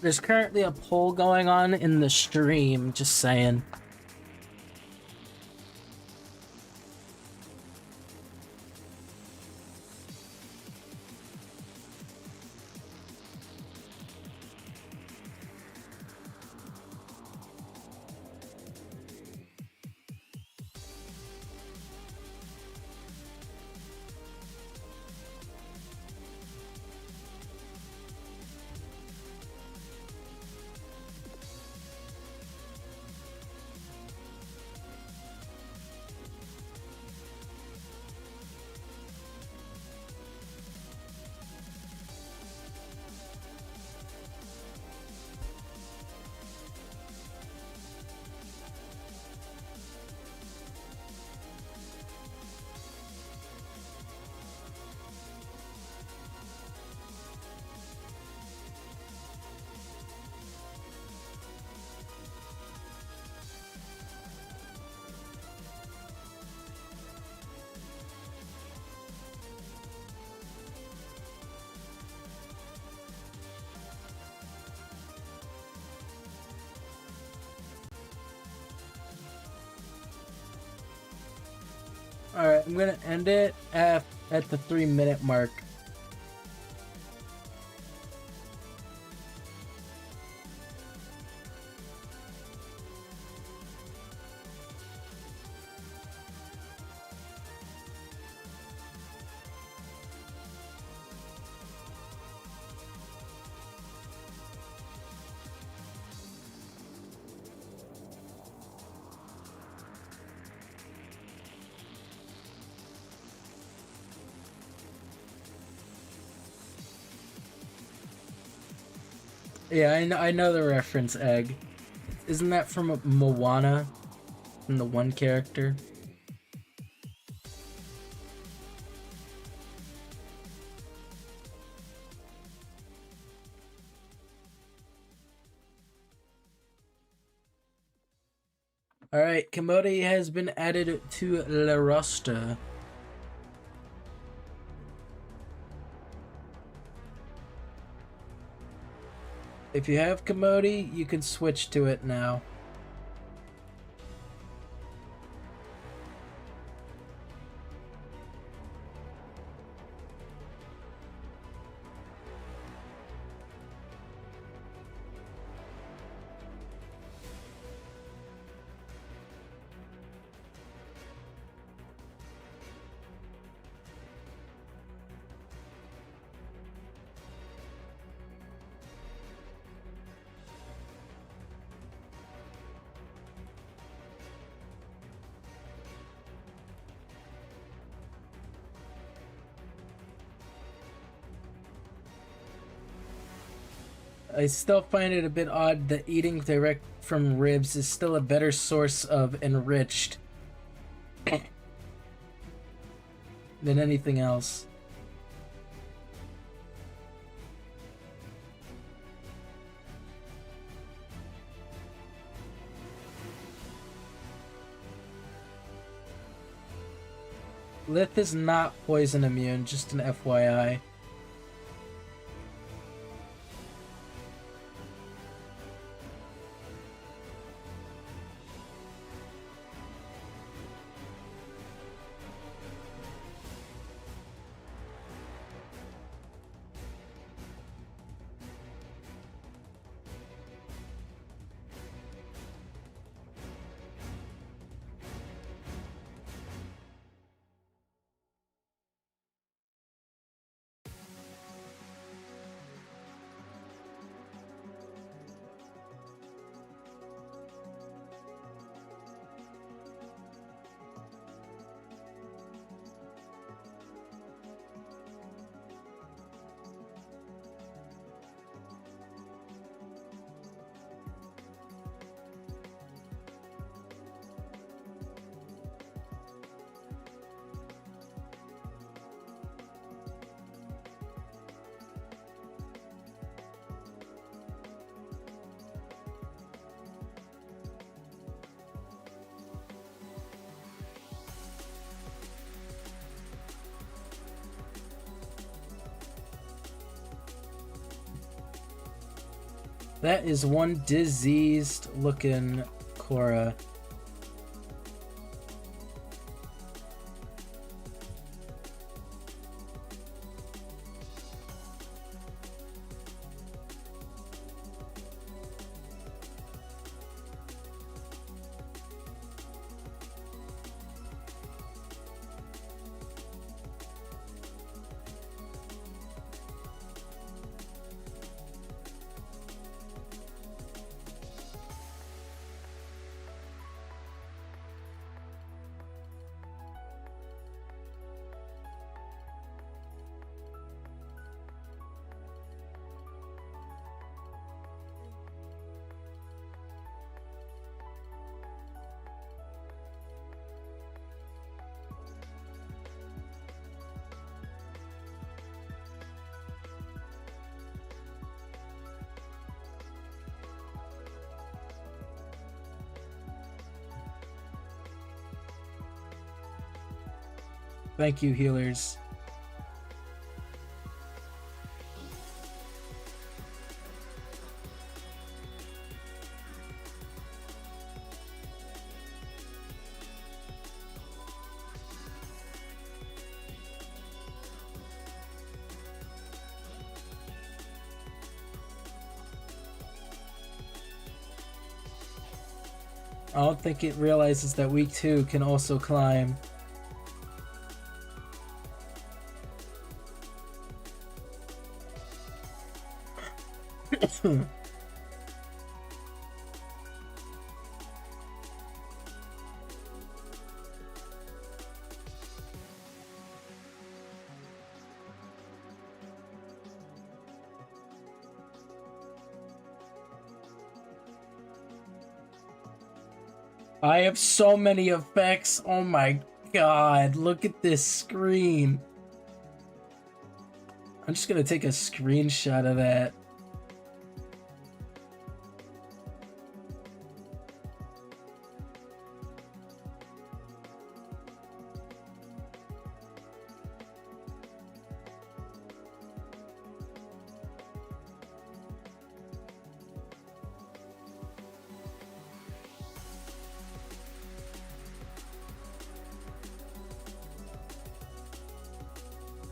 There's currently a poll going on in the stream, just saying. Alright, I'm gonna end it at the 3-minute mark. Yeah, I know the reference, Egg. Isn't that from Moana? From the one character? Alright, Kamodi has been added to the roster. If you have Commodity, you can switch to it now. I still find it a bit odd that eating direct from ribs is still a better source of enriched than anything else. Lith is not poison immune, just an FYI. That is one diseased looking Korra. Thank you, healers. I don't think it realizes that we too can also climb. I have so many effects. Oh my god, look at this screen. I'm just gonna take a screenshot of that.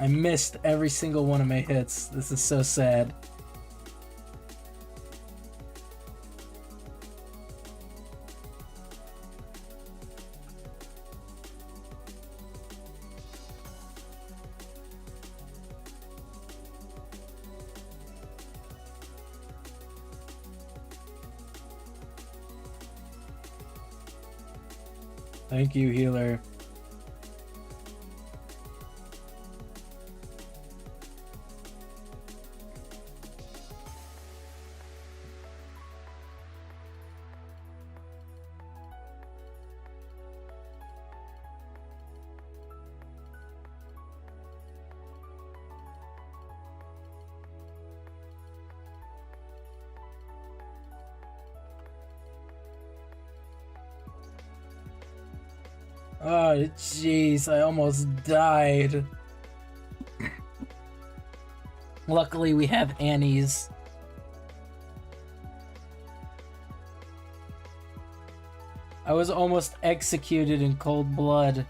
I missed every single one of my hits. This is so sad. Thank you, healer. Oh, jeez, I almost died. Luckily, we have Annie's. I was almost executed in cold blood.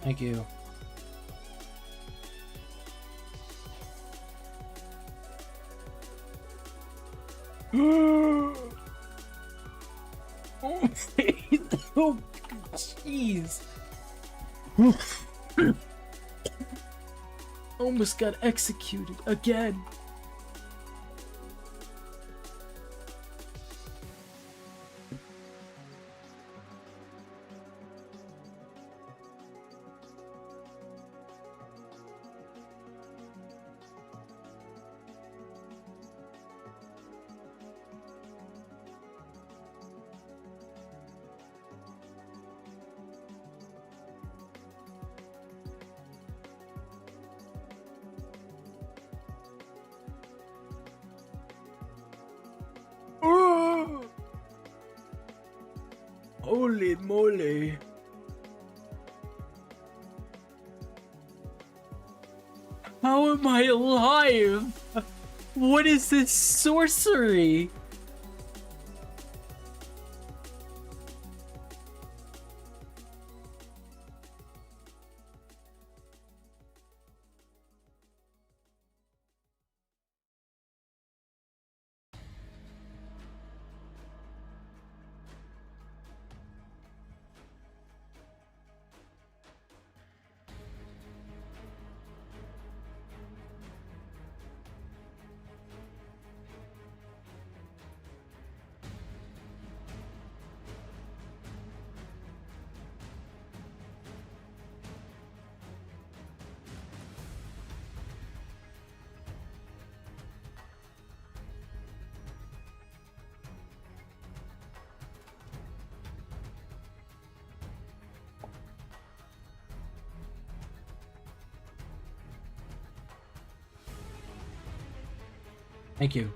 Thank you. Oh, jeez. Almost got executed again. Holy moly. How am I alive? What is this sorcery? Thank you.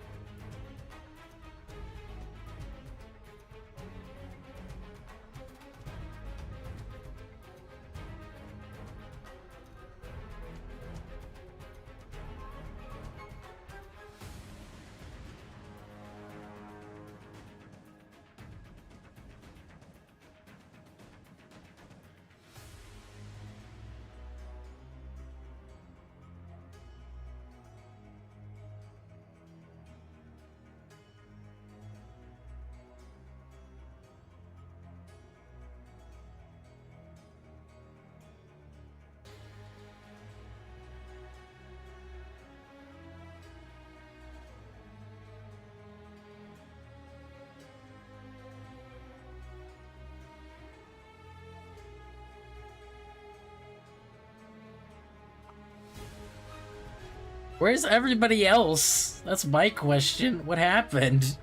Where's everybody else? That's my question. What happened?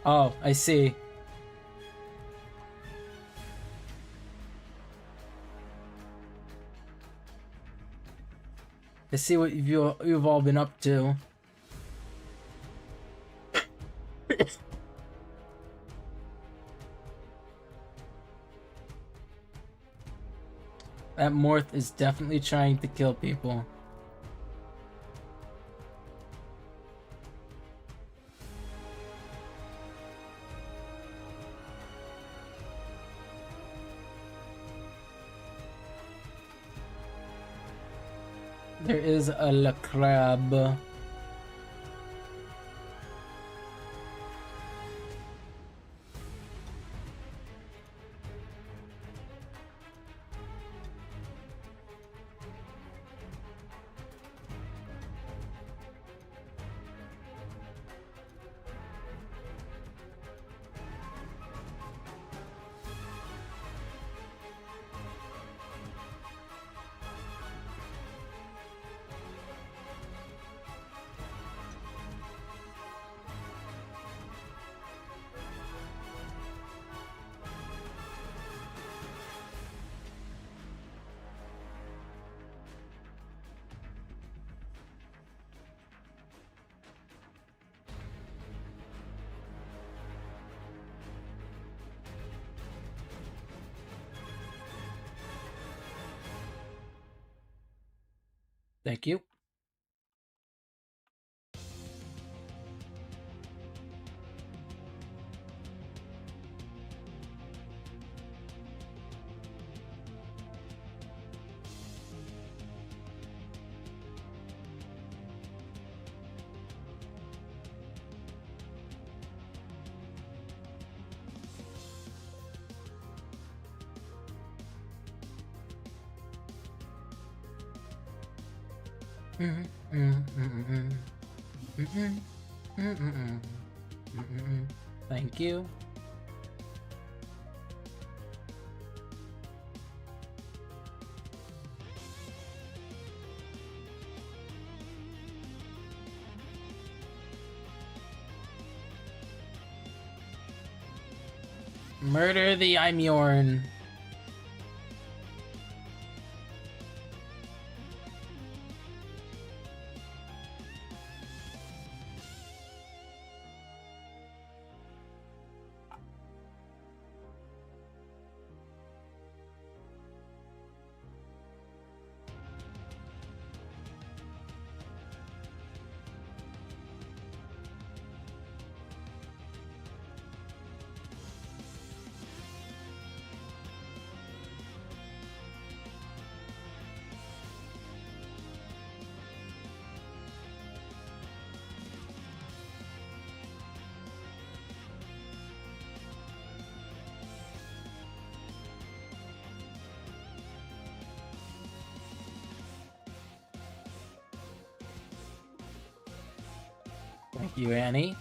Oh, I see. I see what you've all been up to. That Morth is definitely trying to kill people. There is a la crab. Thank you. Thank you. Murder the Imyorn. Thank you, Annie.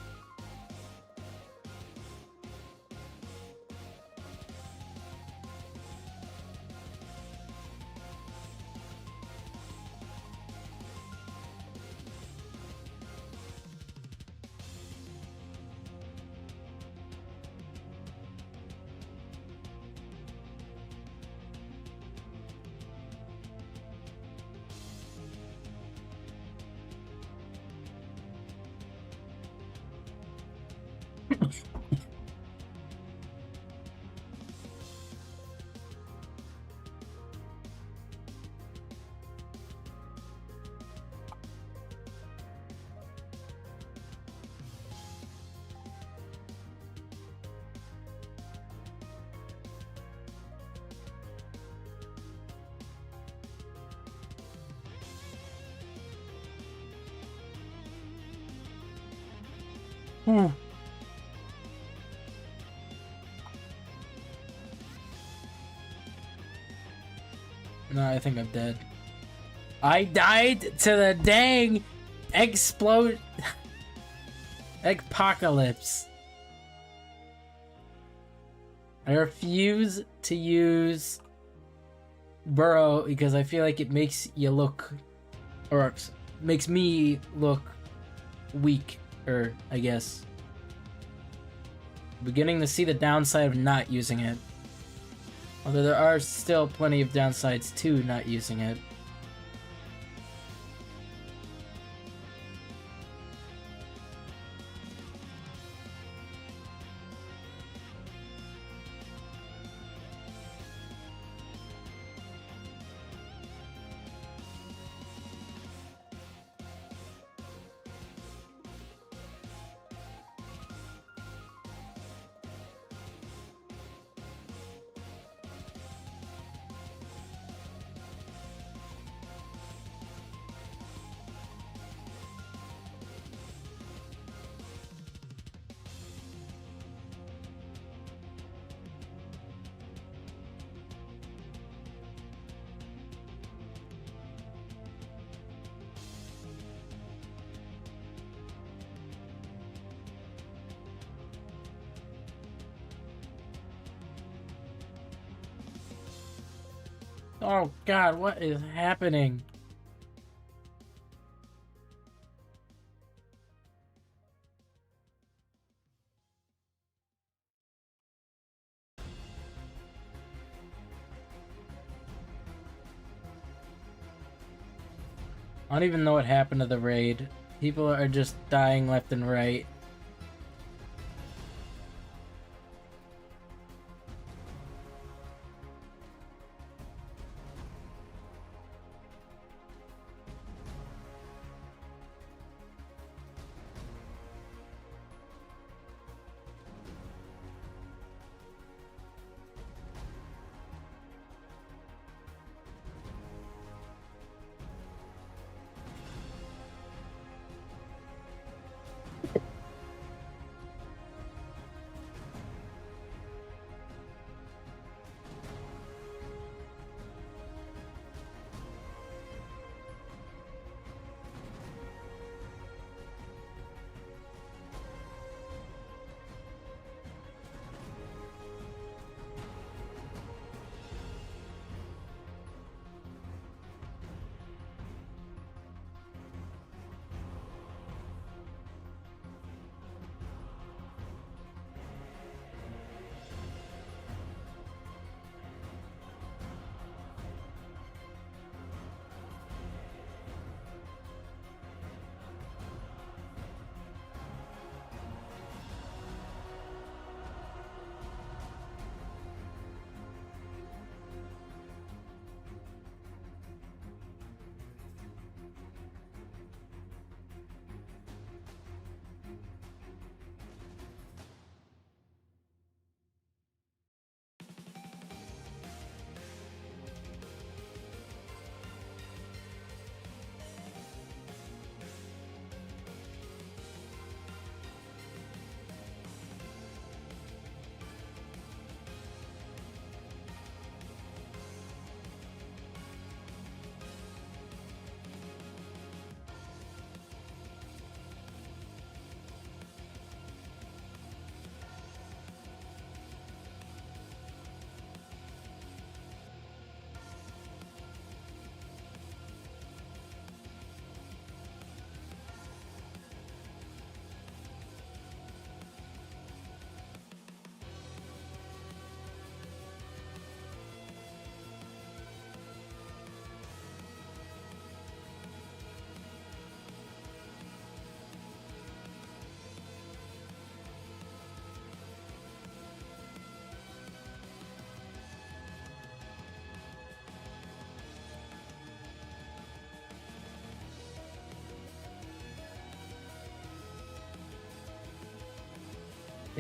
No, I think I'm dead. I died to the dang explode apocalypse. I refuse to use Burrow because I feel like it makes you look, or makes me look weak, or I guess. Beginning to see the downside of not using it. Although there are still plenty of downsides to not using it. Oh god, what is happening? I don't even know what happened to the raid. People are just dying left and right.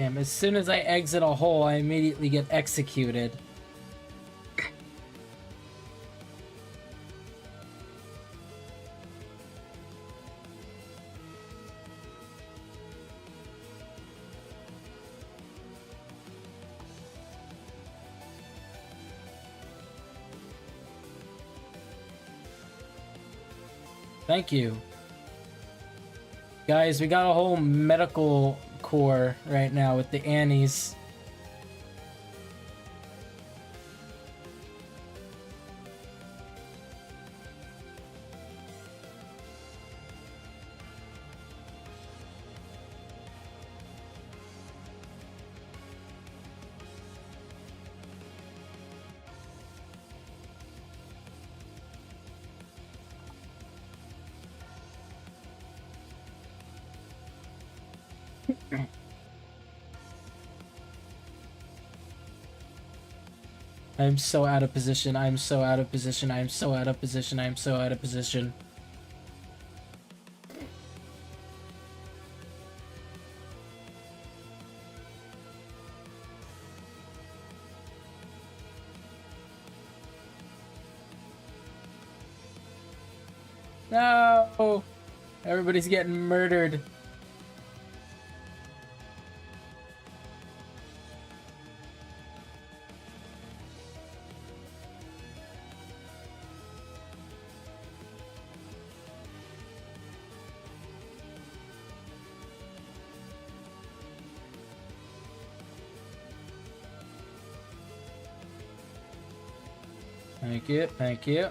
Damn, as soon as I exit a hole, I immediately get executed. Thank you. Guys, we got a whole medical core right now with the Annies. I'm so out of position. I'm so out of position. I'm so out of position. I'm so out of position. No! Everybody's getting murdered. Thank you, thank you.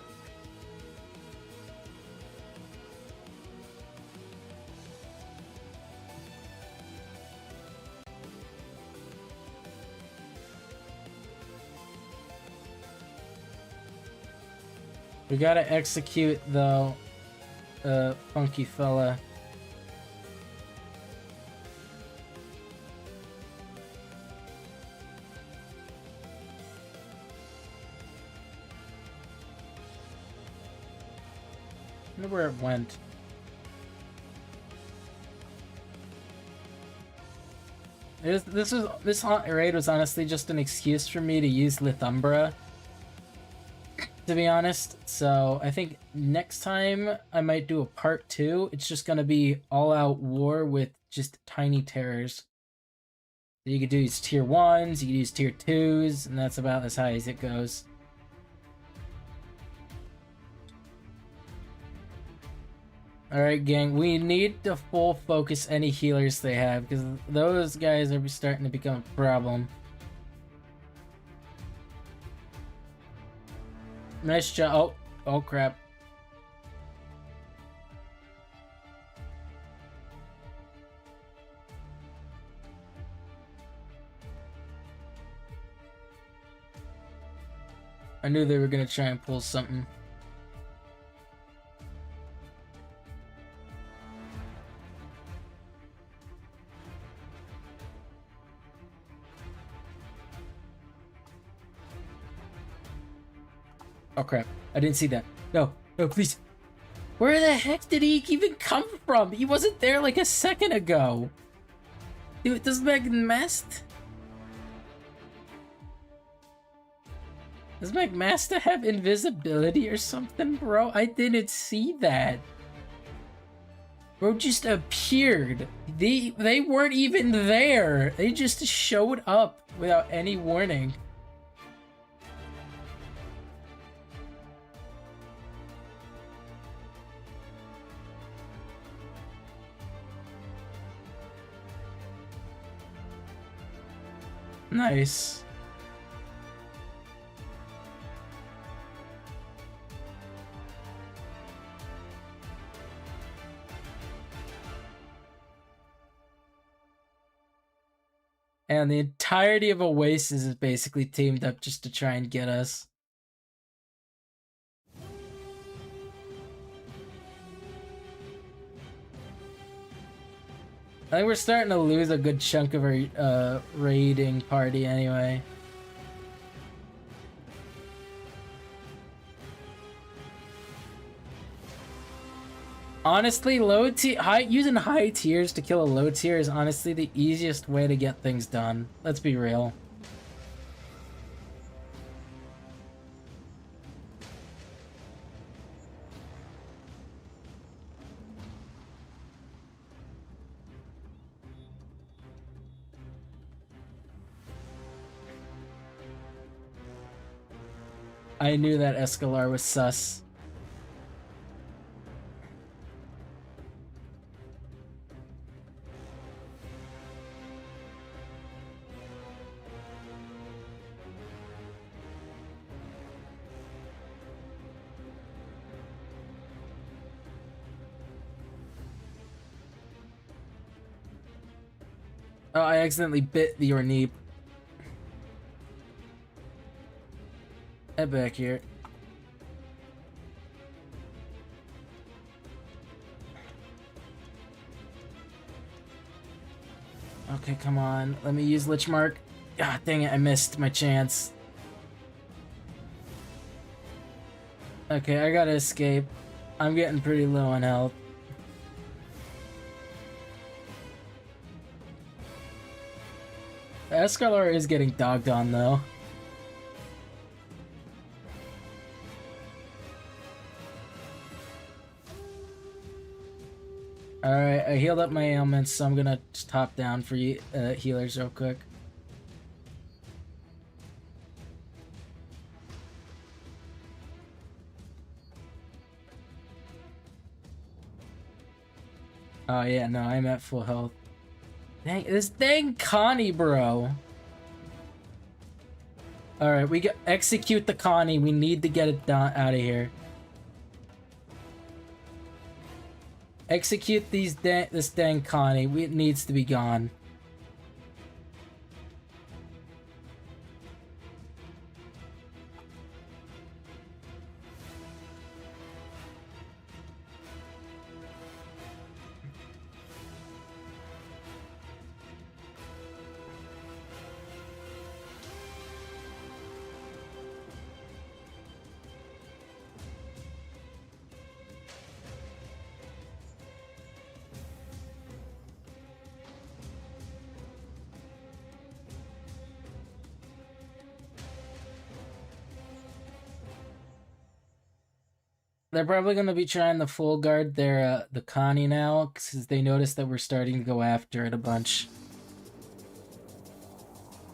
We gotta execute, though, funky fella. I wonder where it went. This raid was honestly just an excuse for me to use Lithumbra, to be honest. So I think next time I might do a part 2. It's just gonna be all-out war with just tiny terrors. So you could use tier 1s, you could use tier 2s, and that's about as high as it goes. Alright, gang, we need to full focus any healers they have, because those guys are starting to become a problem. Nice job. Oh crap. I knew they were gonna try and pull something. Oh crap, I didn't see that. No, no, please. Where the heck did he even come from? He wasn't there like a second ago. Dude, does Magmasta have invisibility or something, bro? I didn't see that. Bro just appeared. They weren't even there. They just showed up without any warning. Nice. And the entirety of Oasis is basically teamed up just to try and get us. I think we're starting to lose a good chunk of our raiding party anyway. Honestly, using high tiers to kill a low tier is honestly the easiest way to get things done. Let's be real. I knew that Escalar was sus. Oh, I accidentally bit the Orneep. Head back here. Okay, come on. Let me use Lich Mark. God dang it, I missed my chance. Okay, I gotta escape. I'm getting pretty low on health. Escalar is getting dogged on though. Alright, I healed up my ailments, so I'm gonna just top down for you healers real quick. Oh yeah, no, I'm at full health. Dang, this dang Connie, bro. Alright, we get execute the Connie. We need to get it done out of here. Execute this dang Connie. It needs to be gone. They're probably going to be trying to full guard their the Connie now, because they notice that we're starting to go after it a bunch.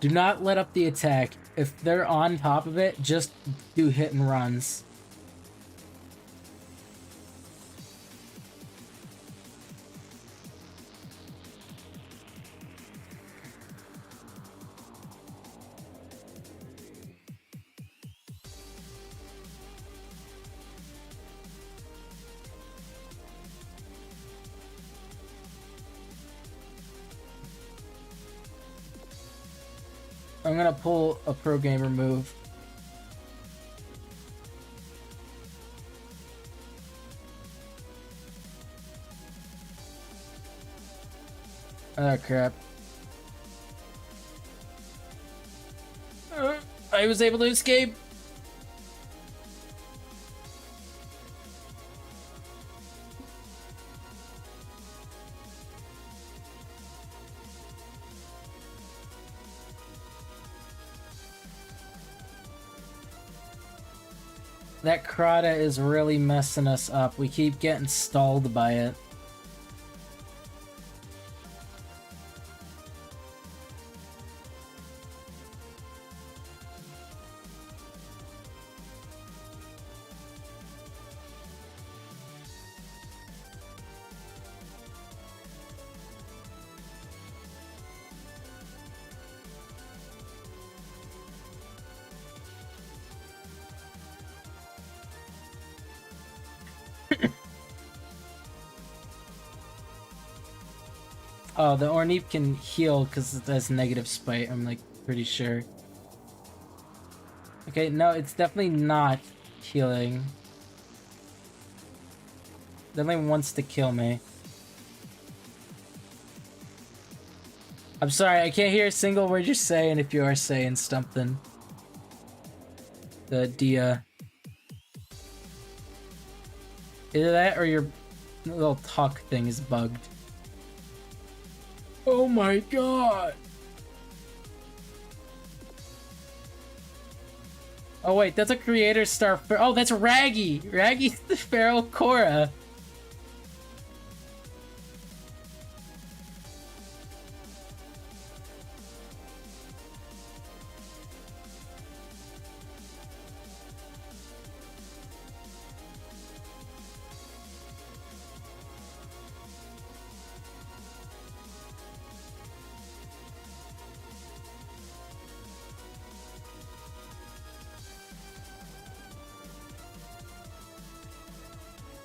Do not let up the attack. If they're on top of it, just do hit and runs. I'm gonna pull a pro gamer move. Oh crap. I was able to escape. That Krata is really messing us up. We keep getting stalled by it. Oh, the Orneep can heal because it has negative spite, I'm like pretty sure. Okay, no, it's definitely not healing. Definitely wants to kill me. I'm sorry, I can't hear a single word you're saying if you are saying something. The Dia. Either that or your little talk thing is bugged. Oh my god! Oh wait, that's a creator star. Oh, that's Raggy! Raggy's the Feral Korra.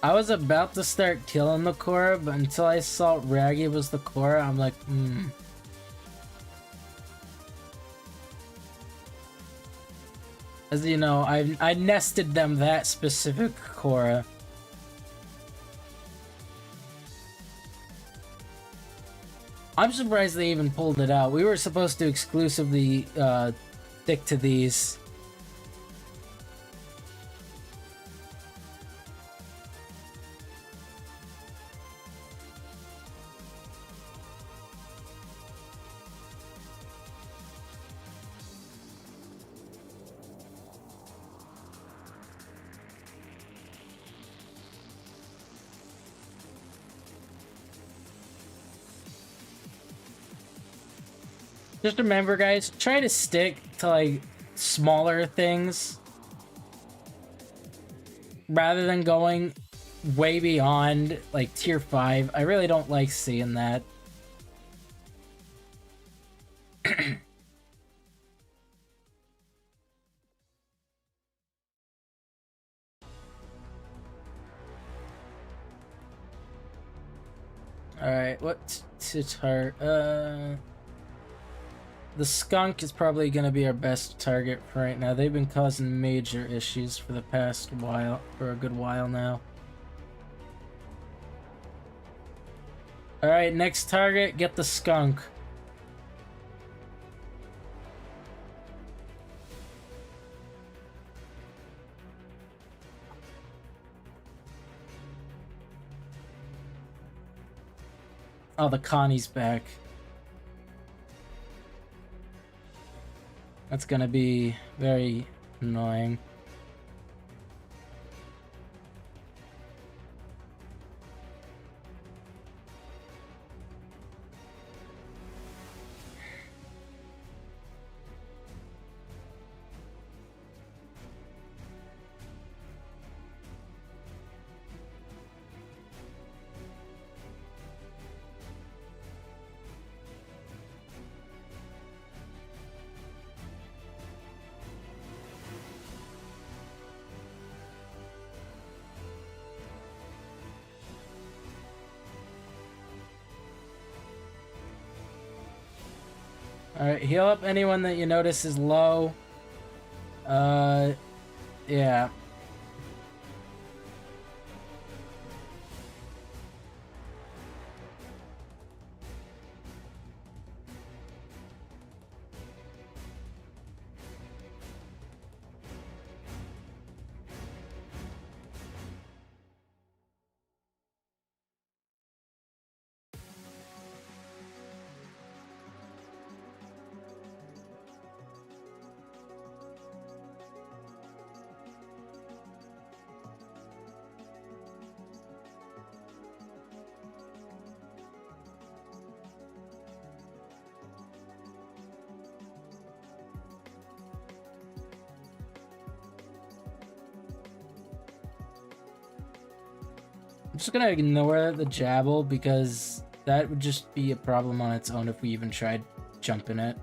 I was about to start killing the Korra, but until I saw Raggy was the Korra, I'm like, As you know, I nested them that specific Korra. I'm surprised they even pulled it out. We were supposed to exclusively stick to these. Just remember, guys, try to stick to, like, smaller things rather than going way beyond, like, tier 5. I really don't like seeing that. Alright, what to target? The skunk is probably going to be our best target for right now. They've been causing major issues for the past while, for a good while now. Alright, next target, get the skunk. Oh, the Connie's back. That's gonna be very annoying. Alright, heal up anyone that you notice is low. Yeah. I'm just gonna ignore the Jabble because that would just be a problem on its own if we even tried jumping it.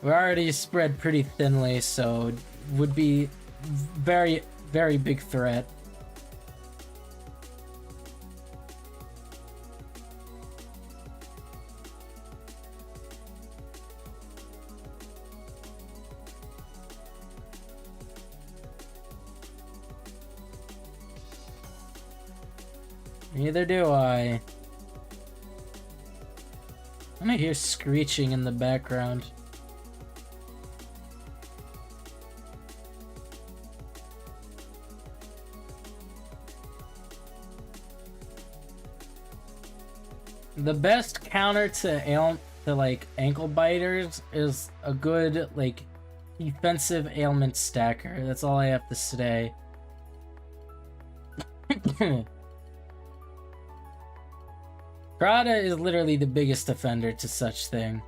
We're already spread pretty thinly, so it would be very, very big threat. Neither do I. I hear screeching in the background. The best counter to like ankle biters is a good like defensive ailment stacker. That's all I have to say. Prada is literally the biggest offender to such thing.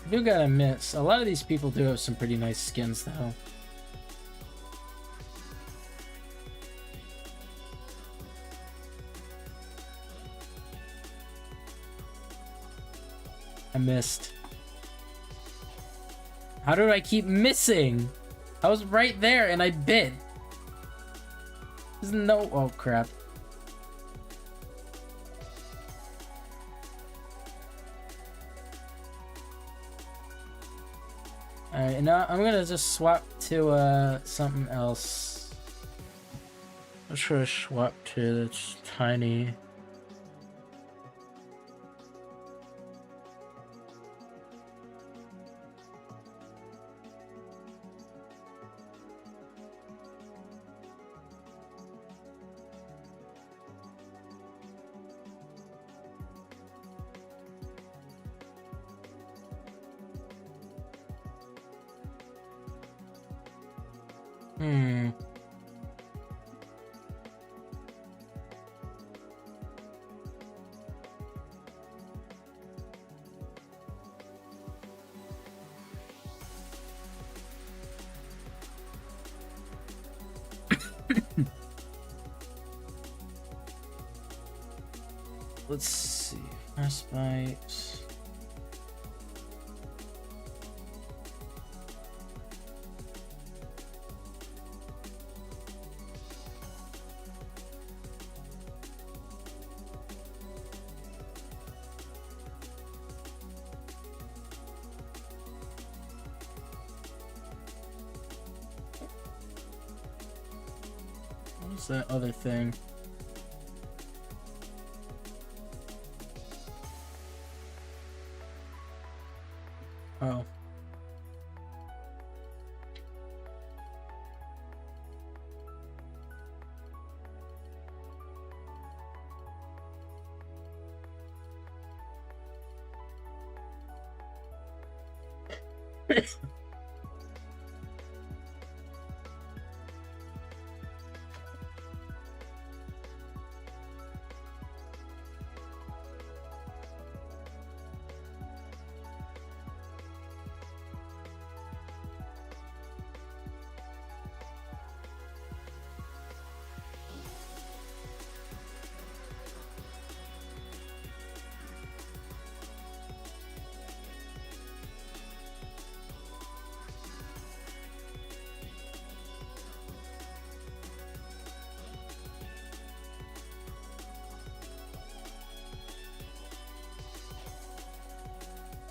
I do gotta miss. A lot of these people do have some pretty nice skins, though. I missed. How do I keep missing? I was right there and I bit. There's no... Oh, crap. Alright, now I'm gonna just swap to something else. Let's try to swap to that's tiny. Let's see. Frostbite. What is that other thing? Oh.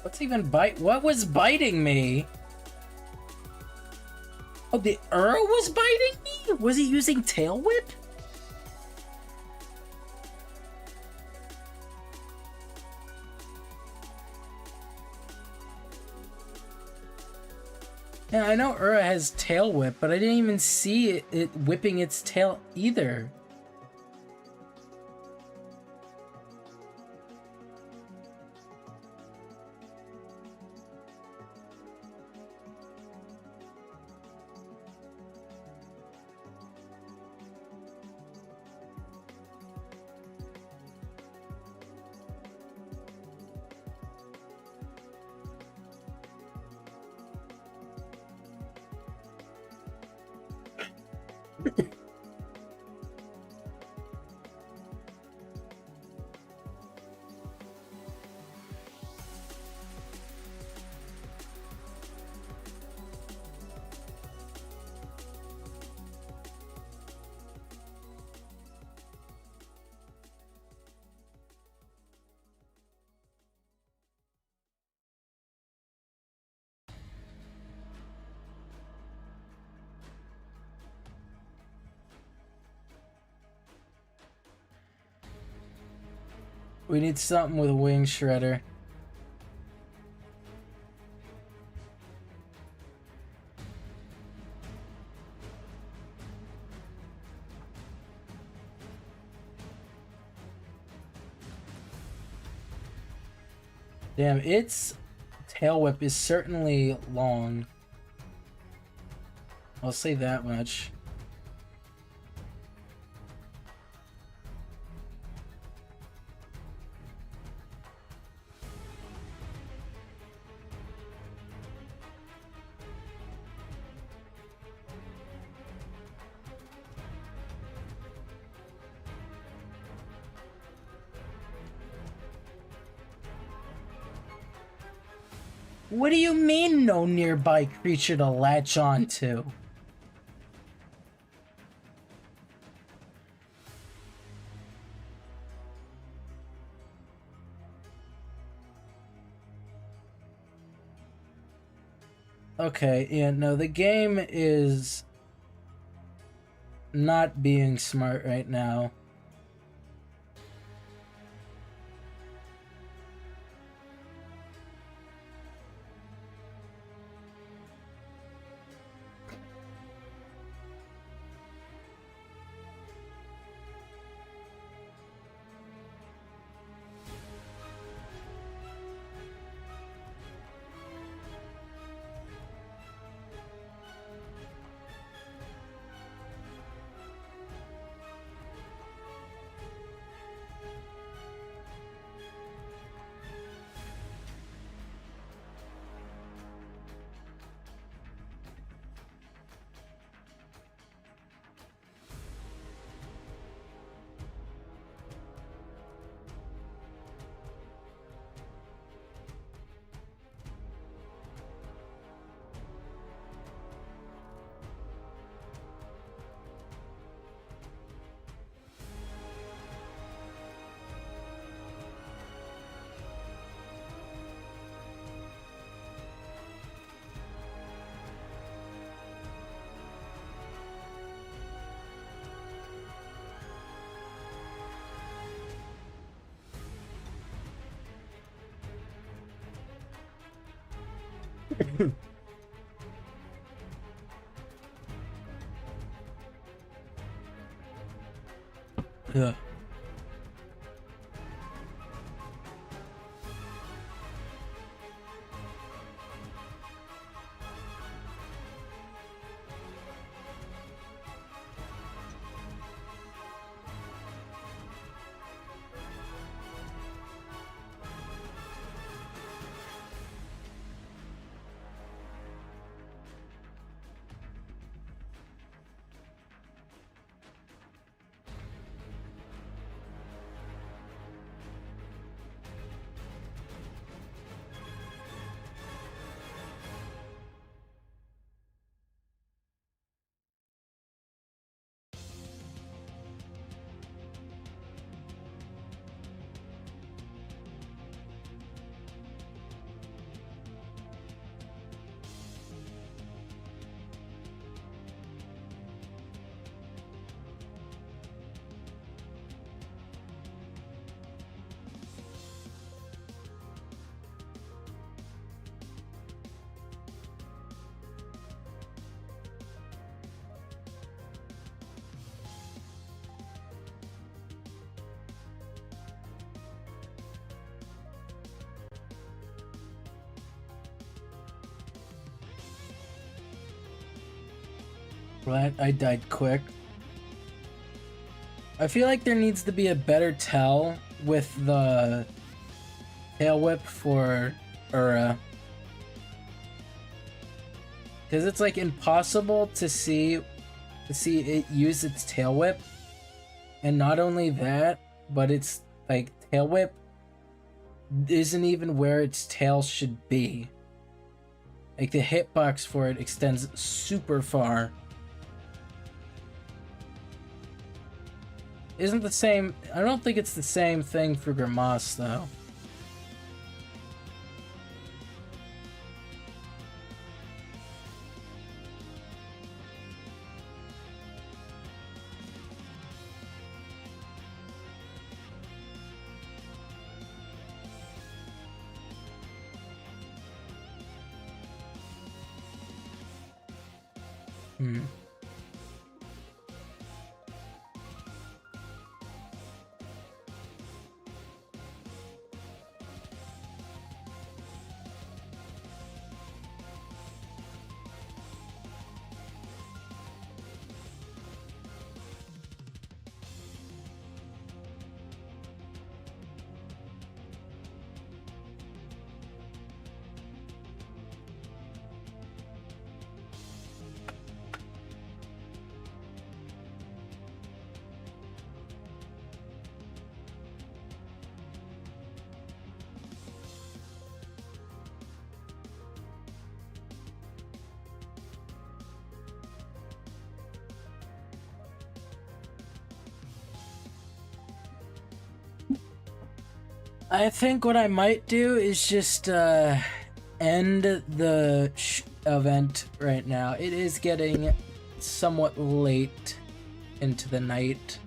What's even bite? What was biting me? Oh, the Earl was biting me? Was he using Tail Whip? Yeah, I know Ura has Tail Whip, but I didn't even see it whipping its tail either. We need something with a wing shredder. Damn, its tail whip is certainly long. I'll say that much. What do you mean no nearby creature to latch onto? Okay, yeah, no, the game is not being smart right now. Ugh. Glad I died quick. I feel like there needs to be a better tell with the tail whip for Ura. Because it's like impossible to see it use its tail whip. And not only that, but it's like tail whip isn't even where its tail should be. Like the hitbox for it extends super far. Isn't the same. I don't think it's the same thing for Grimace though. I think what I might do is just end the event right now. It is getting somewhat late into the night.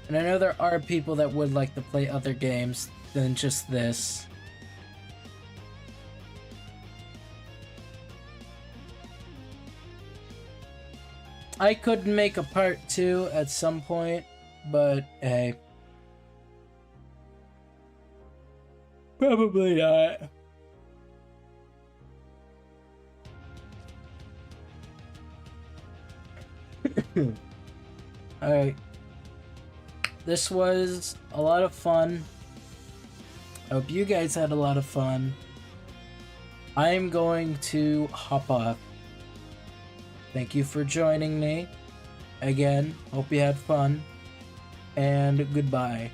And I know there are people that would like to play other games than just this. I could make a part 2 at some point, but hey. Probably not. Alright. This was a lot of fun. I hope you guys had a lot of fun. I'm going to hop off. Thank you for joining me. Again, hope you had fun. And goodbye.